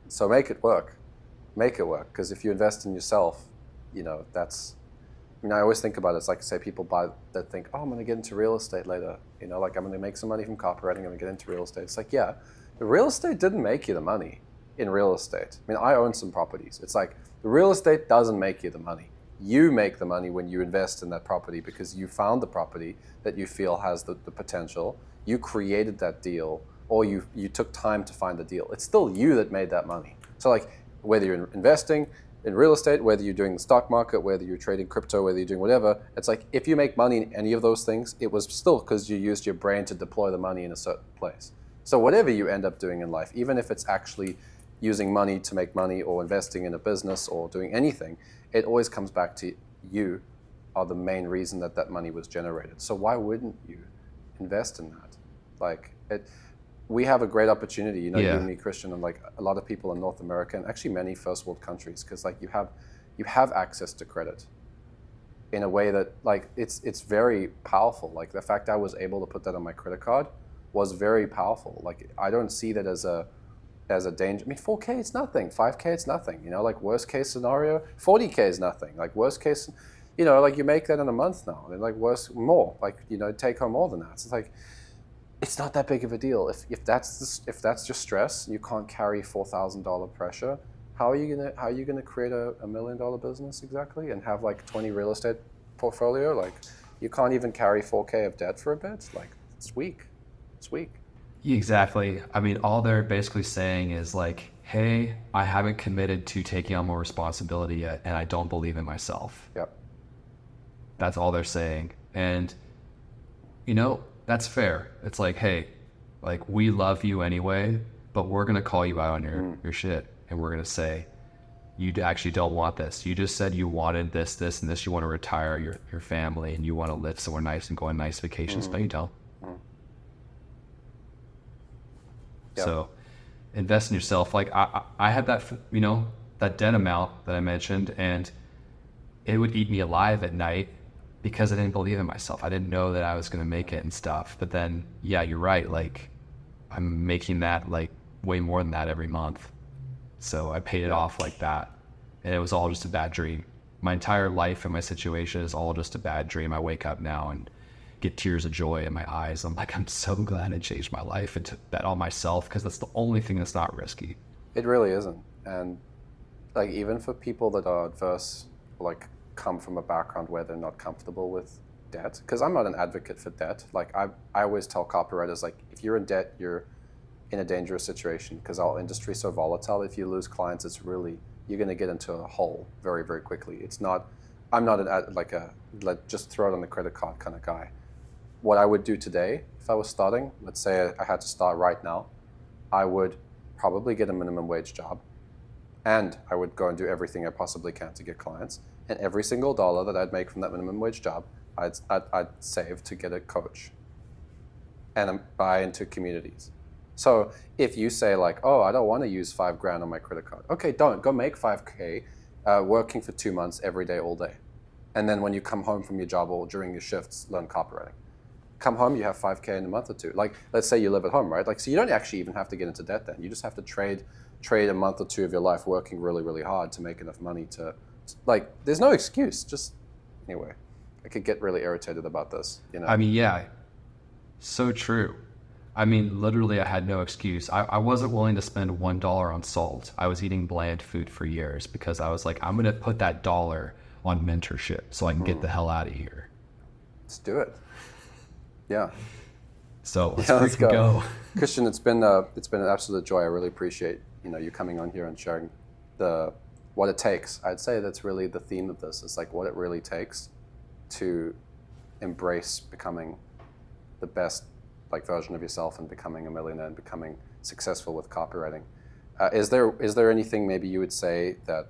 So make it work. Make it work. Because if you invest in yourself, that's, I always think about it. It's like, say people that think, oh, I'm going to get into real estate later. Like I'm going to make some money from copywriting. I'm going to get into real estate. It's like, yeah, the real estate didn't make you the money in real estate. I mean, I own some properties. It's like the real estate doesn't make you the money. You make the money when you invest in that property because you found the property that you feel has the potential. You created that deal, or you took time to find the deal. It's still you that made that money. So like whether you're investing in real estate, whether you're doing the stock market, whether you're trading crypto, whether you're doing whatever, it's like if you make money in any of those things, it was still because you used your brain to deploy the money in a certain place. So whatever you end up doing in life, even if it's actually using money to make money or investing in a business or doing anything, it always comes back to you are the main reason that money was generated. So why wouldn't you invest in that? Like we have a great opportunity, you and me, Christian, and like a lot of people in North America and actually many first world countries, because like you have access to credit in a way that like it's very powerful. Like the fact I was able to put that on my credit card was very powerful. Like I don't see that as a danger. I mean, 4K it's nothing, 5K it's nothing. Like worst case scenario, 40K is nothing. Like worst case, like you make that in a month now. And like more, like take home more than that. So it's like it's not that big of a deal. If that's just stress, you can't carry $4,000 pressure. How are you gonna create a $1 million business exactly and have like 20 real estate portfolio? Like you can't even carry 4K of debt for a bit. Like it's weak. It's weak.
Exactly. I mean, all they're basically saying is like, hey, I haven't committed to taking on more responsibility yet, and I don't believe in myself.
Yep.
That's all they're saying. And, that's fair. It's like, hey, like, we love you anyway, but we're going to call you out on your shit. And we're going to say, you actually don't want this. You just said you wanted this, this, and this. You want to retire your family, and you want to live somewhere nice and go on nice vacations, but you don't.
Yep.
So invest in yourself. Like I had that, that debt amount that I mentioned, and it would eat me alive at night because I didn't believe in myself. I didn't know that I was going to make it and stuff. But then, yeah, you're right. Like I'm making that like way more than that every month. So I paid it off like that. And it was all just a bad dream. My entire life and my situation is all just a bad dream. I wake up now and get tears of joy in my eyes. I'm like, I'm so glad I changed my life and took that on myself, because that's the only thing that's not risky.
It really isn't. And like, even for people that are adverse, like come from a background where they're not comfortable with debt, because I'm not an advocate for debt. Like I always tell copywriters, like, if you're in debt, you're in a dangerous situation, because our industry is so volatile. If you lose clients, it's really, you're going to get into a hole very, very quickly. It's not, I'm not like just throw it on the credit card kind of guy. What I would do today, if I was starting, let's say I had to start right now, I would probably get a minimum wage job, and I would go and do everything I possibly can to get clients. And every single dollar that I'd make from that minimum wage job, I'd save to get a coach and buy into communities. So if you say like, oh, I don't want to use $5,000 on my credit card. Okay, don't. Go make $5K working for 2 months every day, all day. And then when you come home from your job or during your shifts, learn copywriting. Come home, you have $5K in a month or two. Like, let's say you live at home, right? Like, so you don't actually even have to get into debt then. You just have to trade a month or two of your life working really, really hard to make enough money to, like, there's no excuse. Just, anyway, I could get really irritated about this,
I mean, yeah, so true. I mean, literally, I had no excuse. I wasn't willing to spend $1 on salt. I was eating bland food for years because I was like, I'm going to put that dollar on mentorship so I can get the hell out of here.
Let's do it. Yeah.
So let's go.
Christian, it's been an absolute joy. I really appreciate you coming on here and sharing what it takes. I'd say that's really the theme of this. It's like what it really takes to embrace becoming the best version of yourself and becoming a millionaire and becoming successful with copywriting. Is there anything maybe you would say that,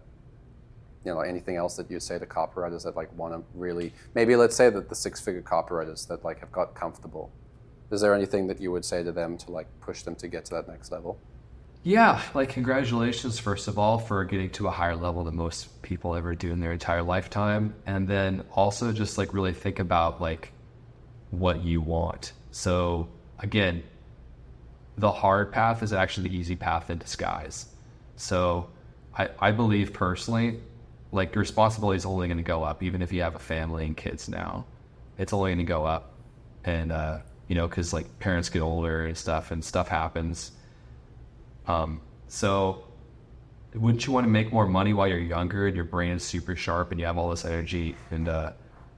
anything else that you'd say to copywriters that want to really, maybe let's say that the 6-figure copywriters that have got comfortable, is there anything that you would say to them to push them to get to that next level?
Yeah, congratulations, first of all, for getting to a higher level than most people ever do in their entire lifetime. And then also just really think about what you want. So again, the hard path is actually the easy path in disguise. So I believe personally, your responsibility is only going to go up, even if you have a family and kids now. It's only going to go up. And, because parents get older and stuff happens. So wouldn't you want to make more money while you're younger and your brain is super sharp and you have all this energy, and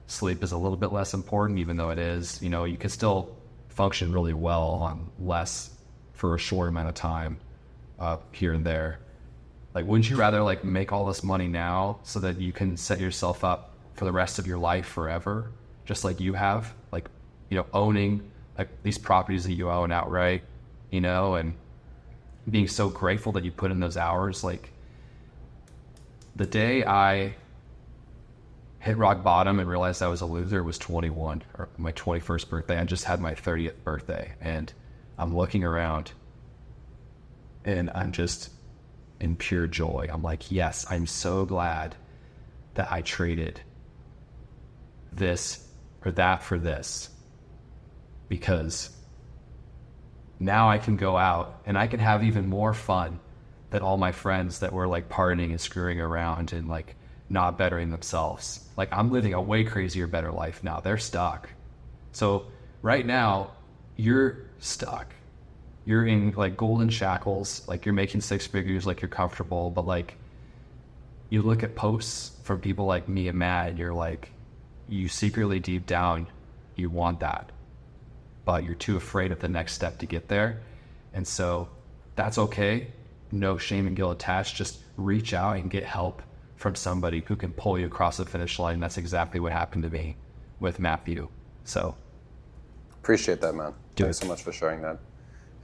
sleep is a little bit less important, even though it is, you can still function really well on less for a short amount of time here and there. Wouldn't you rather make all this money now so that you can set yourself up for the rest of your life forever, just like you have, owning these properties that you own outright, and being so grateful that you put in those hours. The day I hit rock bottom and realized I was a loser was 21, or my 21st birthday. I just had my 30th birthday, and I'm looking around and I'm just in pure joy. I'm like, yes, I'm so glad that I traded this or that for this, because now I can go out and I can have even more fun than all my friends that were partying and screwing around and not bettering themselves. I'm living a way crazier, better life now. They're stuck. So right now you're stuck. You're in golden shackles. You're making 6 figures, you're comfortable, but you look at posts from people like me and Matt, and you're you secretly deep down, you want that. but you're too afraid of the next step to get there. And so that's okay. No shame and guilt attached. Just reach out and get help from somebody who can pull you across the finish line. That's exactly what happened to me with Matthew. So
appreciate that, man. Thanks so much for sharing that.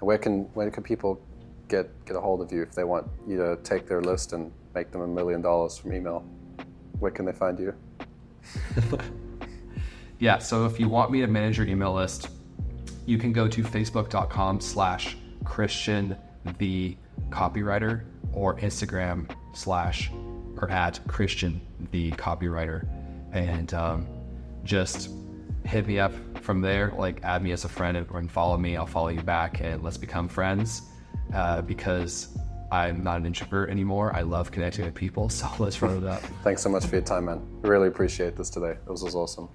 And when can people get a hold of you if they want you to take their list and make them $1 million from email? Where can they find you?
Yeah, so if you want me to manage your email list, you can go to facebook.com/Christian the Copywriter or Instagram / Christian the Copywriter, and just hit me up from there. Like, add me as a friend and follow me. I'll follow you back, and let's become friends. Because I'm not an introvert anymore. I love connecting with people, so let's run it up.
Thanks so much for your time, man. I really appreciate this today. This was awesome.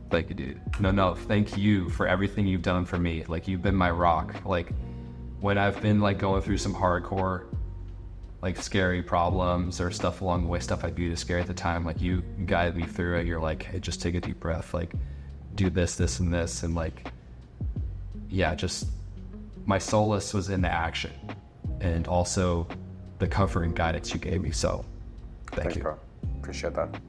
Thank you, dude. No, thank you for everything you've done for me. Like, you've been my rock. Like, when I've been like going through some hardcore, like scary problems or stuff along the way, stuff I viewed as scary at the time, like you guided me through it. You're like, hey, just take a deep breath, like do this, and this. And like, yeah, just my solace was in the action and also the comfort and guidance you gave me. So thank you.
Bro. Appreciate that.